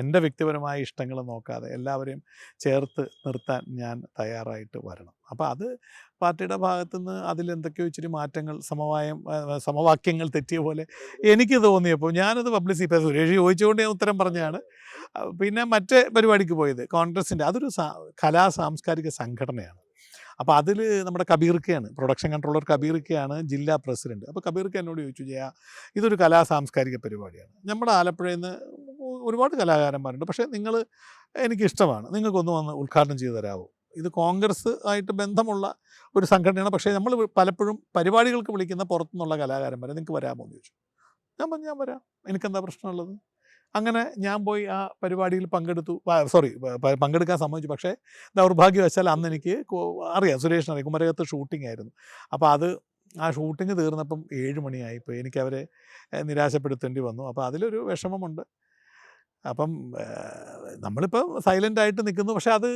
എൻ്റെ വ്യക്തിപരമായ ഇഷ്ടങ്ങൾ നോക്കാതെ എല്ലാവരെയും ചേർത്ത് നിർത്താൻ ഞാൻ തയ്യാറായിട്ട് വരണം. അപ്പോൾ അത് പാർട്ടിയുടെ ഭാഗത്തുനിന്ന് അതിലെന്തൊക്കെയോ ഇച്ചിരി മാറ്റങ്ങൾ, സമവാക്യങ്ങൾ തെറ്റിയ പോലെ എനിക്ക് തോന്നിയപ്പോൾ ഞാനത് പബ്ലിസിറ്റി, ഇപ്പോൾ സുരേഷ് ചോദിച്ചുകൊണ്ട് ഞാൻ ഉത്തരം പറഞ്ഞതാണ്. പിന്നെ മറ്റേ പരിപാടിക്ക് പോയത് കോൺഗ്രസിൻ്റെ, അതൊരു സാംസ്കാരിക സംഘടനയാണ്. അപ്പോൾ അതിൽ നമ്മുടെ കബീർക്കയാണ്, പ്രൊഡക്ഷൻ കൺട്രോളർ കബീർക്കയാണ് ജില്ലാ പ്രസിഡൻറ്റ്. അപ്പോൾ കബീർക്ക് എന്നോട് ചോദിച്ചു, ഇതൊരു സാംസ്കാരിക പരിപാടിയാണ്, നമ്മുടെ ആലപ്പുഴയിൽ നിന്ന് ഒരുപാട് കലാകാരന്മാരുണ്ട്, പക്ഷേ എനിക്കിഷ്ടമാണ്, നിങ്ങൾക്കൊന്ന് വന്ന് ഉദ്ഘാടനം ചെയ്തു തരാമോ? ഇത് കോൺഗ്രസ് ആയിട്ട് ബന്ധമുള്ള ഒരു സംഘടനയാണ്, പക്ഷേ നമ്മൾ പലപ്പോഴും പരിപാടികൾക്ക് വിളിക്കുന്ന പുറത്തുനിന്നുള്ള കലാകാരന്മാരെ നിങ്ങൾക്ക് വരാമോ എന്ന് ചോദിച്ചു. ഞാൻ പറഞ്ഞു ഞാൻ വരാം, എനിക്കെന്താ പ്രശ്നമുള്ളത്? അങ്ങനെ ഞാൻ പോയി ആ പരിപാടിയിൽ പങ്കെടുക്കാൻ സമ്മതിച്ചു. പക്ഷേ ദൗർഭാഗ്യവശാൽ അന്ന് എനിക്ക് അറിയാം, സുരേഷിനറിയാം, കുമരകത്ത് ഷൂട്ടിംഗ് ആയിരുന്നു. അപ്പോൾ ആ ഷൂട്ടിംഗ് തീർന്നപ്പം 7 മണിയായിപ്പോൾ എനിക്കവരെ നിരാശപ്പെടുത്തേണ്ടി വന്നു. അപ്പോൾ അതിലൊരു വിഷമമുണ്ട്. അപ്പം നമ്മളിപ്പോൾ സൈലൻ്റായിട്ട് നിൽക്കുന്നു, പക്ഷെ അത്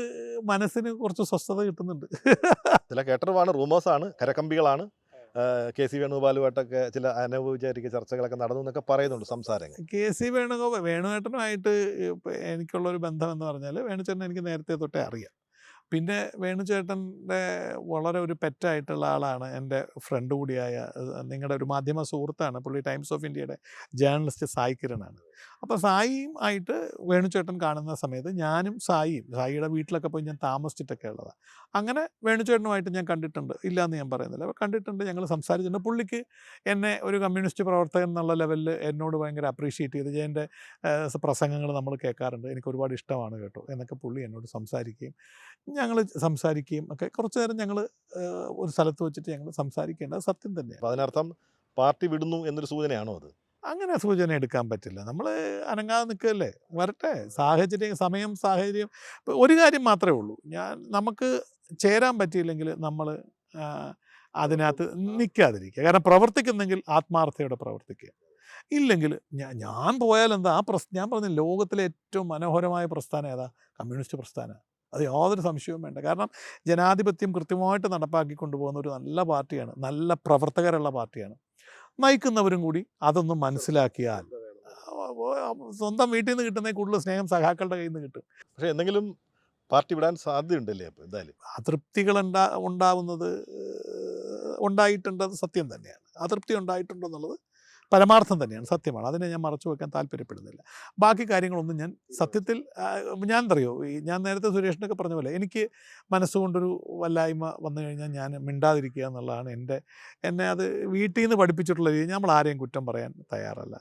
മനസ്സിന് കുറച്ച് സ്വസ്ഥത കിട്ടുന്നുണ്ട്. ചില കേട്ടറിവാണ്, റൂമേഴ്സാണ്, കരക്കമ്പികളാണ്. KC വേണുഗോപാലുമായിട്ടൊക്കെ ചില അനൗപചാരിക ചർച്ചകളൊക്കെ നടന്നു എന്നൊക്കെ പറയുന്നുണ്ട്, സംസാരങ്ങൾ. KC വേണുചേട്ടനുമായിട്ട് എനിക്കുള്ളൊരു ബന്ധം എന്ന് പറഞ്ഞാൽ, വേണുചേട്ടൻ എനിക്ക് നേരത്തെ തൊട്ടേ അറിയാം. പിന്നെ വേണുചേട്ടൻ്റെ വളരെ ഒരു പെറ്റായിട്ടുള്ള ആളാണ് എൻ്റെ ഫ്രണ്ട് കൂടിയായ നിങ്ങളുടെ ഒരു മാധ്യമ സുഹൃത്താണ്, പുള്ളി ടൈംസ് ഓഫ് ഇന്ത്യയുടെ ജേർണലിസ്റ്റ് സായി കിരണാണ്. അപ്പോൾ സായിയും ആയിട്ട് വേണുചേട്ടൻ കാണുന്ന സമയത്ത് ഞാനും സായിയുടെ വീട്ടിലൊക്കെ പോയി ഞാൻ താമസിച്ചിട്ടൊക്കെ ഉള്ളതാണ്. അങ്ങനെ വേണുചേട്ടനുമായിട്ട് ഞാൻ കണ്ടിട്ടുണ്ട്, ഇല്ലയെന്ന് ഞാൻ പറയുന്നില്ല, കണ്ടിട്ടുണ്ട്, ഞങ്ങൾ സംസാരിച്ചിട്ടുണ്ട്. പുള്ളിക്ക് എന്നെ ഒരു കമ്മ്യൂണിസ്റ്റ് പ്രവർത്തകൻ എന്നുള്ള ലെവലിൽ എന്നോട് ഭയങ്കര അപ്രീഷിയേറ്റ് ചെയ്ത്, എൻ്റെ പ്രസംഗങ്ങൾ നമ്മൾ കേൾക്കാറുണ്ട്, എനിക്ക് ഒരുപാട് ഇഷ്ടമാണ് കേട്ടോ എന്നൊക്കെ പുള്ളി എന്നോട് സംസാരിക്കുകയും ഞങ്ങൾ സംസാരിക്കുകയും ഒക്കെ കുറച്ച് നേരം ഞങ്ങൾ ഒരു സ്ഥലത്ത് വെച്ചിട്ട് ഞങ്ങൾ സംസാരിക്കേണ്ടത് സത്യം തന്നെയാണ്. അപ്പോൾ അതിനർത്ഥം പാർട്ടി വിടുന്നു എന്നൊരു സൂചനയാണോ അത്? അങ്ങനെ സൂചന എടുക്കാൻ പറ്റില്ല, നമ്മൾ അനങ്ങാതെ നിൽക്കുകയല്ലേ, വരട്ടെ, സാഹചര്യം. ഒരു കാര്യം മാത്രമേ ഉള്ളൂ, നമുക്ക് ചേരാൻ പറ്റിയില്ലെങ്കിൽ നമ്മൾ അതിനകത്ത് നിൽക്കാതിരിക്കുക. കാരണം പ്രവർത്തിക്കുന്നെങ്കിൽ ആത്മാർത്ഥയോടെ പ്രവർത്തിക്കുക, ഇല്ലെങ്കിൽ ഞാൻ പോയാൽ എന്താ ഞാൻ പറഞ്ഞ ലോകത്തിലെ ഏറ്റവും മനോഹരമായ പ്രസ്ഥാനം ഏതാ? കമ്മ്യൂണിസ്റ്റ് പ്രസ്ഥാനം. അത് യാതൊരു സംശയവും വേണ്ട. കാരണം ജനാധിപത്യം കൃത്യമായിട്ട് നടപ്പാക്കി കൊണ്ടുപോകുന്ന ഒരു നല്ല പാർട്ടിയാണ്, നല്ല പ്രവർത്തകരുള്ള പാർട്ടിയാണ്. നയിക്കുന്നവരും കൂടി അതൊന്നും മനസ്സിലാക്കിയാൽ സ്വന്തം വീട്ടിൽ നിന്ന് കിട്ടുന്നതിൽ കൂടുതൽ സ്നേഹം സഖാക്കളുടെ കയ്യിൽ നിന്ന് കിട്ടും. പക്ഷേ എന്തെങ്കിലും പാർട്ടി വിടാൻ സാധ്യതയുണ്ടല്ലേ അപ്പോൾ എന്തായാലും? അതൃപ്തികൾ ഉണ്ടാവുന്നത് ഉണ്ടായിട്ടുണ്ട്, അത് സത്യം തന്നെയാണ്. അതൃപ്തി ഉണ്ടായിട്ടുണ്ടെന്നുള്ളത് പരമാർത്ഥം തന്നെയാണ്, സത്യമാണ്. അതിനെ ഞാൻ മറച്ചു വെക്കാൻ താല്പര്യപ്പെടുന്നില്ല. ബാക്കി കാര്യങ്ങളൊന്നും ഞാൻ സത്യത്തിൽ ഞാൻ എന്തറിയോ, ഞാൻ നേരത്തെ സുരേഷിനൊക്കെ പറഞ്ഞ പോലെ എനിക്ക് മനസ്സുകൊണ്ടൊരു വല്ലായ്മ വന്നു കഴിഞ്ഞാൽ ഞാൻ മിണ്ടാതിരിക്കുക എന്നുള്ളതാണ് എന്നെ അത് വീട്ടിൽ നിന്ന് പഠിപ്പിച്ചിട്ടുള്ള രീതി. നമ്മൾ ആരെയും കുറ്റം പറയാൻ തയ്യാറല്ല.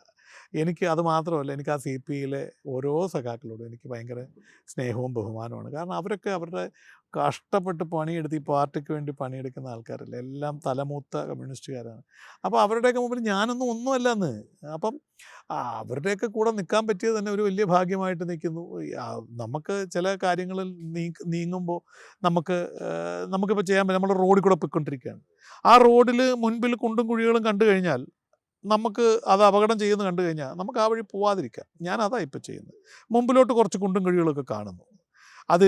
എനിക്ക് അത് മാത്രമല്ല, എനിക്ക് ആ CPIയിലെ ഓരോ സഖാക്കളോടും എനിക്ക് ഭയങ്കര സ്നേഹവും ബഹുമാനവുമാണ്. കാരണം അവരൊക്കെ അവരുടെ കഷ്ടപ്പെട്ട് പണിയെടുത്ത് ഈ പാർട്ടിക്ക് വേണ്ടി പണിയെടുക്കുന്ന ആൾക്കാരല്ല, എല്ലാം തലമൂത്ത കമ്മ്യൂണിസ്റ്റുകാരാണ്. അപ്പോൾ അവരുടെയൊക്കെ മുമ്പിൽ ഞാനൊന്നും ഒന്നുമല്ലെന്ന്. അപ്പം അവരുടെയൊക്കെ കൂടെ നിൽക്കാൻ പറ്റിയത് തന്നെ ഒരു വലിയ ഭാഗ്യമായിട്ട് നിൽക്കുന്നു. നമുക്ക് ചില കാര്യങ്ങളിൽ നീങ്ങുമ്പോൾ നമുക്കിപ്പോൾ ചെയ്യാൻ പറ്റും. നമ്മൾ റോഡിൽ കൂടെ പോയിക്കൊണ്ടിരിക്കുകയാണ്, ആ റോഡിൽ മുൻപിൽ കുണ്ടും കുഴികളും കണ്ടു കഴിഞ്ഞാൽ നമുക്ക് അത് അപകടം ചെയ്യുന്ന കണ്ടു കഴിഞ്ഞാൽ നമുക്ക് ആ വഴി പോവാതിരിക്കാം. ഞാനതാണ് ഇപ്പോൾ ചെയ്യുന്നത്. മുമ്പിലോട്ട് കുറച്ച് കുണ്ടും കുഴികളൊക്കെ കാണുന്നു, അത്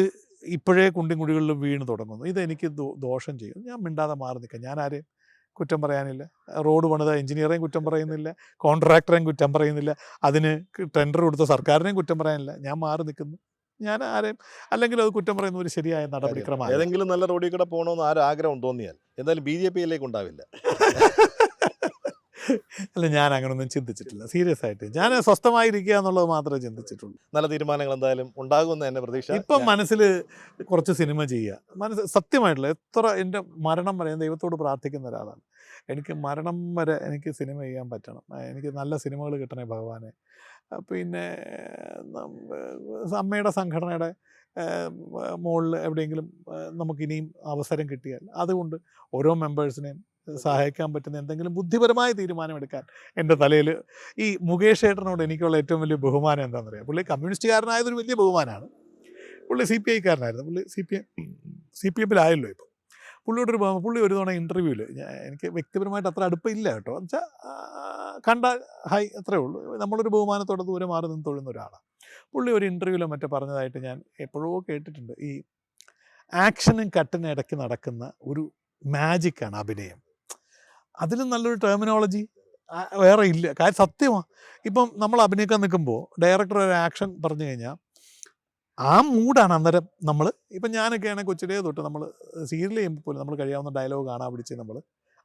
ഇപ്പോഴേ കുണ്ടും കുഴികളിലും വീണ് തുടങ്ങുന്നു, ഇതെനിക്ക് ദോഷം ചെയ്യും. ഞാൻ മിണ്ടാതെ മാറി നിൽക്കാം. ഞാൻ ആരെയും കുറ്റം പറയാനില്ല. റോഡ് പണിത എഞ്ചിനീയറേയും കുറ്റം പറയുന്നില്ല, കോൺട്രാക്ടറേയും കുറ്റം പറയുന്നില്ല, അതിന് ടെൻഡർ കൊടുത്ത സർക്കാരിനെയും കുറ്റം പറയാനില്ല. ഞാൻ മാറി നിൽക്കുന്നു. ഞാൻ ആരെയും അല്ലെങ്കിൽ അത് കുറ്റം പറയുന്ന ഒരു ശരിയായ നടപടിക്രമമാണ്. ഏതെങ്കിലും നല്ല റോഡിൽ കൂടെ പോകണമെന്ന് ആരും ആഗ്രഹം തോന്നിയാൽ എന്തായാലും BJPയിലേക്ക് ഉണ്ടാവില്ല. അല്ല, ഞാൻ അങ്ങനൊന്നും ചിന്തിച്ചിട്ടില്ല. സീരിയസ് ആയിട്ട് ഞാൻ സ്വസ്ഥമായിരിക്കുക എന്നുള്ളത് മാത്രമേ ചിന്തിച്ചിട്ടുള്ളൂ. നല്ല തീരുമാനങ്ങൾ എന്തായാലും ഉണ്ടാകുമെന്ന് തന്നെ പ്രതീക്ഷ. ഇപ്പം മനസ്സിൽ കുറച്ച് സിനിമ ചെയ്യുക, സത്യമായിട്ടുള്ള എൻ്റെ മരണം വരെ ഞാൻ ദൈവത്തോട് പ്രാർത്ഥിക്കുന്ന ഒരാളാണ്. എനിക്ക് മരണം വരെ എനിക്ക് സിനിമ ചെയ്യാൻ പറ്റണം, എനിക്ക് നല്ല സിനിമകൾ കിട്ടണേ ഭഗവാനെ. പിന്നെ അമ്മയുടെ സംഘടനയുടെ മുകളിൽ എവിടെയെങ്കിലും നമുക്കിനിയും അവസരം കിട്ടിയാൽ അതുകൊണ്ട് ഓരോ മെമ്പേഴ്സിനെയും സഹായിക്കാൻ പറ്റുന്ന എന്തെങ്കിലും ബുദ്ധിപരമായ തീരുമാനമെടുക്കാൻ എൻ്റെ തലയിൽ. ഈ മുകേഷ് ഏട്ടനോട് എനിക്കുള്ള ഏറ്റവും വലിയ ബഹുമാനം എന്താണെന്ന് അറിയാം. പുള്ളി കമ്മ്യൂണിസ്റ്റുകാരനായതൊരു വലിയ ബഹുമാനമാണ്. പുള്ളി CPIക്കാരനായിരുന്നു. പുള്ളി CPMലായല്ലോ ഇപ്പോൾ. പുള്ളി ഒരു തവണ ഇൻ്റർവ്യൂവിൽ, എനിക്ക് വ്യക്തിപരമായിട്ട് അത്ര അടുപ്പമില്ല കേട്ടോ, എന്ന് വെച്ചാൽ കണ്ട ഹൈ അത്രേ ഉള്ളൂ, നമ്മളൊരു ബഹുമാനത്തോടെ ദൂരെ മാറി നിന്ന് തൊഴുന്ന ഒരാളാണ്. പുള്ളി ഒരു ഇൻ്റർവ്യൂവിലോ മറ്റോ പറഞ്ഞതായിട്ട് ഞാൻ എപ്പോഴോ കേട്ടിട്ടുണ്ട്. ഈ ആക്ഷനും കട്ടിനും ഇടയ്ക്ക് നടക്കുന്ന ഒരു മാജിക്കാണ് അഭിനയം. അതിലും നല്ലൊരു ടെർമിനോളജി വേറെ ഇല്ല. കാര്യം സത്യമാണ്. ഇപ്പം നമ്മൾ അഭിനയിക്കാൻ നിൽക്കുമ്പോൾ ഡയറക്ടർ ഒരു ആക്ഷൻ പറഞ്ഞു കഴിഞ്ഞാൽ ആ മൂഡാണ് അന്നേരം. നമ്മൾ ഇപ്പം ഞാനൊക്കെയാണെങ്കിൽ കൊച്ചിലേ തൊട്ട് നമ്മൾ സീരിയൽ ചെയ്യുമ്പോൾ പോലും നമ്മൾ കഴിയാവുന്ന ഡയലോഗ് കാണാൻ പിടിച്ച് നമ്മൾ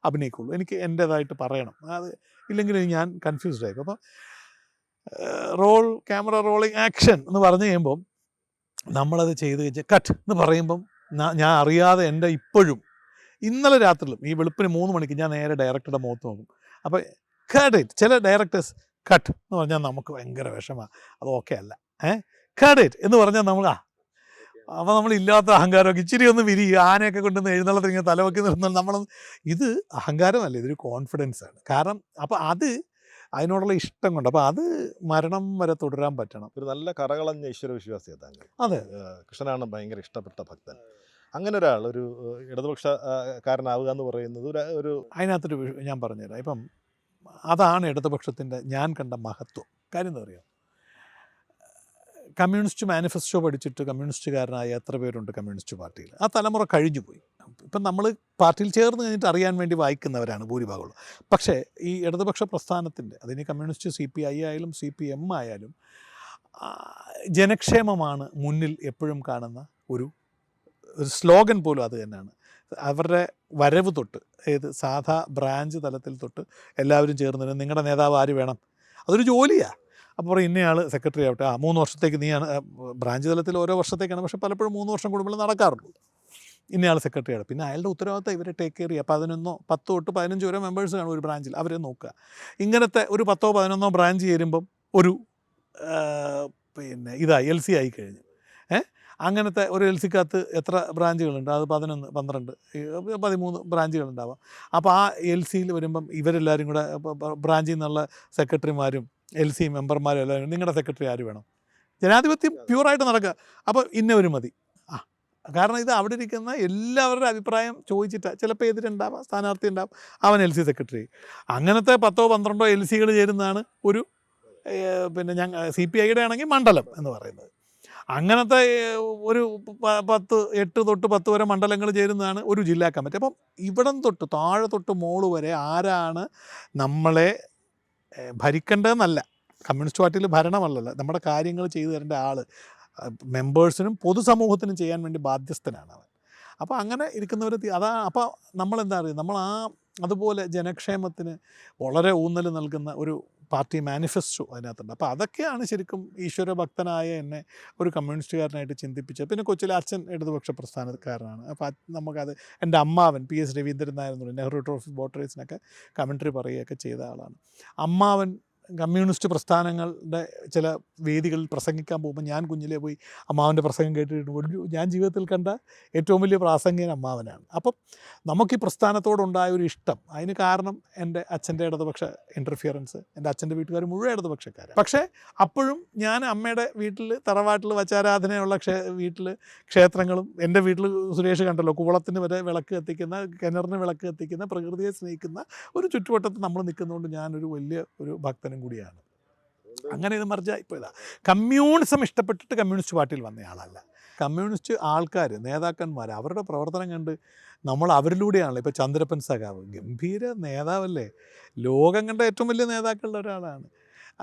അഭിനയിക്കുള്ളൂ. എനിക്ക് എൻ്റേതായിട്ട് പറയണം, അത് ഇല്ലെങ്കിൽ ഞാൻ കൺഫ്യൂസ്ഡ് ആയിപ്പോൾ. അപ്പം ക്യാമറ റോളിങ് ആക്ഷൻ എന്ന് പറഞ്ഞു കഴിയുമ്പം നമ്മളത് ചെയ്ത് കഴിഞ്ഞാൽ കട്ട് എന്ന് പറയുമ്പം ഞാൻ അറിയാതെ എൻ്റെ ഇപ്പോഴും ഇന്നലെ രാത്രിയിലും ഈ വെളുപ്പിന് 3 മണിക്ക് ഞാൻ നേരെ ഡയറക്ടറുടെ മുഖത്ത് നോക്കും. അപ്പോൾ കട്ട്, ചില ഡയറക്ടേഴ്സ് കട്ട് എന്ന് പറഞ്ഞാൽ നമുക്ക് ഭയങ്കര വിഷമമാണ്, അത് ഓക്കെ അല്ല. കട്ട് എന്ന് പറഞ്ഞാൽ അപ്പോൾ നമ്മളില്ലാത്ത അഹങ്കാരമൊക്കെ ഇച്ചിരി ഒന്ന് വിരിയുക, ആനയൊക്കെ കൊണ്ടുവന്ന് എഴുന്നള്ളത്തിൽ ഇങ്ങനെ തലവെക്കി നിർത്തുന്നത് ഇത് അഹങ്കാരമല്ല, ഇതൊരു കോൺഫിഡൻസാണ്. കാരണം അപ്പോൾ അതിനോടുള്ള ഇഷ്ടം കൊണ്ട്, അപ്പോൾ അത് മരണം വരെ തുടരാൻ പറ്റണം. ഒരു നല്ല കറകളഞ്ഞ ഈശ്വരവിശ്വാസിയാണ് താങ്കൾ. അതെ, കൃഷ്ണനാണ് ഭയങ്കര ഇഷ്ടപ്പെട്ട ഭക്തൻ. അങ്ങനെ ഒരാൾ ഒരു ഇടതുപക്ഷക്കാരനാവുക എന്ന് പറയുന്നത് ഒരു അതിനകത്തൊരു ഞാൻ പറഞ്ഞുതരാം. ഇപ്പം അതാണ് ഇടതുപക്ഷത്തിൻ്റെ ഞാൻ കണ്ട മഹത്വം. കാര്യം എന്താ പറയുക, കമ്മ്യൂണിസ്റ്റ് മാനിഫെസ്റ്റോ പഠിച്ചിട്ട് കമ്മ്യൂണിസ്റ്റുകാരനായ എത്ര പേരുണ്ട് കമ്മ്യൂണിസ്റ്റ് പാർട്ടിയിൽ? ആ തലമുറ കഴിഞ്ഞു പോയി. ഇപ്പം നമ്മൾ പാർട്ടിയിൽ ചേർന്ന് കഴിഞ്ഞിട്ട് അറിയാൻ വേണ്ടി വായിക്കുന്നവരാണ് ഭൂരിഭാഗമുള്ളൂ. പക്ഷേ ഈ ഇടതുപക്ഷ പ്രസ്ഥാനത്തിൻ്റെ, അതിന് കമ്മ്യൂണിസ്റ്റ് CPI ആയാലും CPM ആയാലും ജനക്ഷേമമാണ് മുന്നിൽ എപ്പോഴും കാണുന്ന ഒരു സ്ലോഗൻ പോലും അത് തന്നെയാണ്. അവരുടെ വരവ് തൊട്ട്, സാധാ ബ്രാഞ്ച് തലത്തിൽ തൊട്ട് എല്ലാവരും ചേർന്ന് നിങ്ങളുടെ നേതാവ് ആര് വേണം, അതൊരു ജോലിയാണ്. അപ്പോൾ ഇന്നയാൾ സെക്രട്ടറി ആവട്ടെ, 3 വർഷത്തേക്ക് നീയാണ്. ബ്രാഞ്ച് തലത്തിൽ ഓരോ വർഷത്തേക്കാണ്, പക്ഷേ പലപ്പോഴും 3 വർഷം കൂടുമ്പോൾ നടക്കാറുള്ളൂ. ഇന്നയാൾ സെക്രട്ടറിയാണ്. പിന്നെ അയാളുടെ ഉത്തരവാദിത്തം ഇവരെ ടേക്ക് കെയർ ചെയ്യുക. 10 തൊട്ട് 15 വരെ മെമ്പേഴ്സ് കാണും ഒരു ബ്രാഞ്ചിൽ, അവരെ നോക്കുക. ഇങ്ങനത്തെ ഒരു 10-11 ബ്രാഞ്ച് ചേരുമ്പം ഒരു LC ആയി കഴിഞ്ഞു. അങ്ങനത്തെ ഒരു LCക്കകത്ത് എത്ര ബ്രാഞ്ചുകളുണ്ട്? അത് 11, 12, 13 ബ്രാഞ്ചുകളുണ്ടാവാം. അപ്പോൾ ആ LCയിൽ വരുമ്പം ഇവരെല്ലാവരും കൂടെ ബ്രാഞ്ചിൽ നിന്നുള്ള സെക്രട്ടറിമാരും LC മെമ്പർമാരും എല്ലാവരും, നിങ്ങളുടെ സെക്രട്ടറി ആര് വേണം? ജനാധിപത്യം പ്യൂറായിട്ട് നടക്കുക. അപ്പോൾ ഇന്നവർ മതി. കാരണം ഇത് അവിടെ ഇരിക്കുന്ന എല്ലാവരുടെ അഭിപ്രായം ചോദിച്ചിട്ടാണ്. ചിലപ്പോൾ എതിരുണ്ടാവാം, സ്ഥാനാർത്ഥി ഉണ്ടാവും, അവൻ LC സെക്രട്ടറി. അങ്ങനത്തെ 10-12 LCകൾ ചേരുന്നതാണ് ഒരു CPIയുടെ ആണെങ്കിൽ മണ്ഡലം എന്ന് പറയുന്നത്. അങ്ങനത്തെ ഒരു 8 തൊട്ട് 10 വരെ മണ്ഡലങ്ങൾ ചേരുന്നതാണ് ഒരു ജില്ലാ കമ്മിറ്റി. അപ്പം ഇവിടം തൊട്ട് താഴെ തൊട്ട് മോള് വരെ ആരാണ് നമ്മളെ ഭരിക്കേണ്ടതെന്നല്ല, കമ്മ്യൂണിസ്റ്റ് പാർട്ടിയിൽ ഭരണമല്ലല്ലോ, നമ്മുടെ കാര്യങ്ങൾ ചെയ്തു തരേണ്ട ആൾ മെമ്പേഴ്സിനും പൊതുസമൂഹത്തിനും ചെയ്യാൻ വേണ്ടി ബാധ്യസ്ഥനാണ് അവൻ. അപ്പോൾ അങ്ങനെ ഇരിക്കുന്നവർ അപ്പോൾ നമ്മളെന്താ അറിയുക, നമ്മൾ അതുപോലെ ജനക്ഷേമത്തിന് വളരെ ഊന്നൽ നൽകുന്ന ഒരു പാർട്ടി മാനിഫെസ്റ്റോ അതിനകത്തുണ്ട്. അപ്പോൾ അതൊക്കെയാണ് ശരിക്കും ഈശ്വരഭക്തനായ എന്നെ ഒരു കമ്മ്യൂണിസ്റ്റുകാരനായിട്ട് ചിന്തിപ്പിച്ചത്. പിന്നെ കൊച്ചിലെ അച്ഛൻ ഇടതുപക്ഷ പ്രസ്ഥാനക്കാരനാണ്. അപ്പോൾ നമുക്കത് എൻ്റെ അമ്മാവൻ PS രവീന്ദ്രൻ നായർ എന്ന് പറയും, നെഹ്റു ട്രോഫി ബോട്ട് റേസിനൊക്കെ കമൻട്രി പറയുകയൊക്കെ ചെയ്ത ആളാണ്. അമ്മാവൻ കമ്മ്യൂണിസ്റ്റ് പ്രസ്ഥാനങ്ങളുടെ ചില വേദികളിൽ പ്രസംഗിക്കാൻ പോകുമ്പോൾ ഞാൻ കുഞ്ഞിലെ പോയി അമ്മാവൻ്റെ പ്രസംഗം കേട്ടിട്ടുണ്ട്. ഞാൻ ജീവിതത്തിൽ കണ്ട ഏറ്റവും വലിയ പ്രാസംഗികൻ അമ്മാവനാണ്. അപ്പം നമുക്ക് ഈ പ്രസ്ഥാനത്തോടുണ്ടായ ഒരു ഇഷ്ടം, അതിന് കാരണം എൻ്റെ അച്ഛൻ്റെ ഇടതുപക്ഷ ഇൻ്റർഫിയറൻസ്. എൻ്റെ അച്ഛൻ്റെ വീട്ടുകാർ മുഴുവൻ ഇടതുപക്ഷക്കാരാണ്. പക്ഷേ അപ്പോഴും ഞാൻ അമ്മയുടെ വീട്ടിൽ തറവാട്ടിൽ വച്ചാരാധനയുള്ള വീട്ടിൽ ക്ഷേത്രങ്ങളും, എൻ്റെ വീട്ടിൽ സുരേഷ് കണ്ടല്ലോ കൂളത്തിന് വരെ വിളക്ക് കത്തിക്കുന്ന, കിണറിന് വിളക്ക് കത്തിക്കുന്ന, പ്രകൃതിയെ സ്നേഹിക്കുന്ന ഒരു ചുറ്റുവട്ടത്ത് നമ്മൾ നിൽക്കുന്നതുകൊണ്ട് ഞാനൊരു വലിയ ഒരു ഭക്തനും കൂടിയാണ്. അങ്ങനെ ഇത് മറിച്ചാൽ ഇപ്പോൾ കമ്മ്യൂണിസം ഇഷ്ടപ്പെട്ടിട്ട് കമ്മ്യൂണിസ്റ്റ് പാർട്ടിയിൽ വന്നയാളല്ല. കമ്മ്യൂണിസ്റ്റ് ആൾക്കാർ, നേതാക്കന്മാർ, അവരുടെ പ്രവർത്തനം കണ്ട് നമ്മൾ അവരിലൂടെയാണല്ലോ. ഇപ്പോൾ ചന്ദ്രപ്പൻ സഖാവ് ഗംഭീര നേതാവല്ലേ, ലോകം കണ്ട ഏറ്റവും വലിയ നേതാക്കളുടെ ഒരാളാണ്.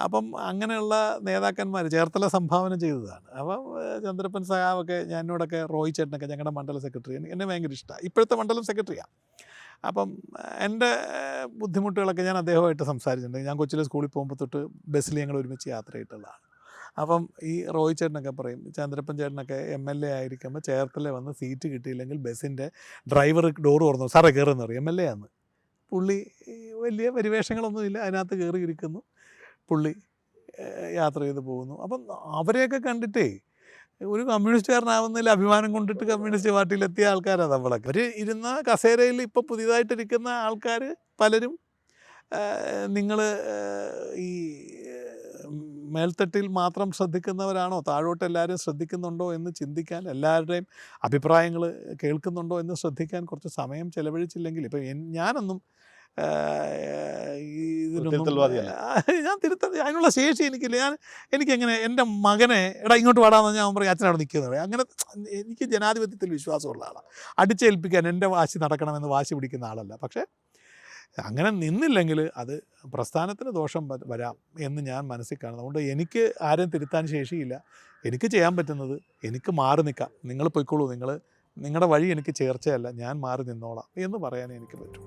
അപ്പം അങ്ങനെയുള്ള നേതാക്കന്മാർ ചേർത്തല സംഭാവന ചെയ്തതാണ്. അപ്പം ചന്ദ്രപ്പൻ സഖാവൊക്കെ, എന്നോടൊക്കെ റോയ് ചേട്ടനൊക്കെ, ഞങ്ങളുടെ മണ്ഡലം സെക്രട്ടറി, എന്നെ ഭയങ്കര ഇഷ്ടമാണ്. ഇപ്പോഴത്തെ മണ്ഡലം സെക്രട്ടറിയാണ്. അപ്പം എൻ്റെ ബുദ്ധിമുട്ടുകളൊക്കെ ഞാൻ അദ്ദേഹമായിട്ട് സംസാരിച്ചിട്ടുണ്ട്. ഞാൻ കൊച്ചിലെ സ്കൂളിൽ പോകുമ്പോൾ തൊട്ട് ബസ്സിൽ ഞങ്ങൾ ഒരുമിച്ച് യാത്ര ചെയ്തിട്ടുള്ളതാണ്. അപ്പം ഈ റോയ് ചേട്ടനൊക്കെ പറയും, ചന്ദ്രപ്പൻ ചേട്ടനൊക്കെ MLA ആയിരിക്കുമ്പോൾ ചേർത്തല വന്ന് സീറ്റ് കിട്ടിയില്ലെങ്കിൽ ബസ്സിൻ്റെ ഡ്രൈവർ ഡോർ തുറന്നു, സാറേ കയറുമെന്ന് പറയും. MLA ആണ് പുള്ളി. വലിയ പരിവേഷങ്ങളൊന്നുമില്ല, അതിനകത്ത് കയറിയിരിക്കുന്നു, പുള്ളി യാത്ര ചെയ്ത് പോകുന്നു. അപ്പം അവരെയൊക്കെ കണ്ടിട്ടേ ഒരു കമ്മ്യൂണിസ്റ്റുകാരനാവുന്നതിൽ അഭിമാനം കൊണ്ടിട്ട് കമ്മ്യൂണിസ്റ്റ് പാർട്ടിയിലെത്തിയ ആൾക്കാരാണ് നമ്മളൊക്കെ. അവർ ഇരുന്ന കസേരയിൽ ഇപ്പോൾ പുതിയതായിട്ടിരിക്കുന്ന ആൾക്കാർ പലരും നിങ്ങൾ ഈ മേൽത്തട്ടിൽ മാത്രം ശ്രദ്ധിക്കുന്നവരാണോ, താഴോട്ട് എല്ലാവരും ശ്രദ്ധിക്കുന്നുണ്ടോ എന്ന് ചിന്തിക്കാൻ, എല്ലാവരുടെയും അഭിപ്രായങ്ങൾ കേൾക്കുന്നുണ്ടോ എന്ന് ശ്രദ്ധിക്കാൻ കുറച്ച് സമയം ചെലവഴിച്ചില്ലെങ്കിൽ, ഇപ്പോൾ ഞാനൊന്നും ഞാൻ അതിനുള്ള ശേഷി എനിക്കില്ല. എനിക്കെങ്ങനെ എൻ്റെ മകനെ ഇങ്ങോട്ട് പാടാമെന്ന് ഞാൻ പറയും, അച്ഛനവിടെ നിൽക്കുന്നത്. അങ്ങനെ എനിക്ക് ജനാധിപത്യത്തിൽ വിശ്വാസമുള്ള ആളാണ്. അടിച്ചേൽപ്പിക്കാൻ എൻ്റെ വാശി നടക്കണമെന്ന് വാശി പിടിക്കുന്ന ആളല്ല. പക്ഷേ അങ്ങനെ നിന്നില്ലെങ്കിൽ അത് പ്രസ്ഥാനത്തിന് ദോഷം വരാം എന്ന് ഞാൻ മനസ്സിൽ കാണുന്നത്. അതുകൊണ്ട് എനിക്ക് ആരെയും തിരുത്താൻ ശേഷിയില്ല. എനിക്ക് ചെയ്യാൻ പറ്റുന്നത് എനിക്ക് മാറി നിൽക്കാം. നിങ്ങൾ പൊയ്ക്കോളൂ, നിങ്ങളുടെ വഴി എനിക്ക് ചേർച്ചയല്ല, ഞാൻ മാറി നിന്നോളാം എന്ന് പറയാനേ എനിക്ക് പറ്റൂ.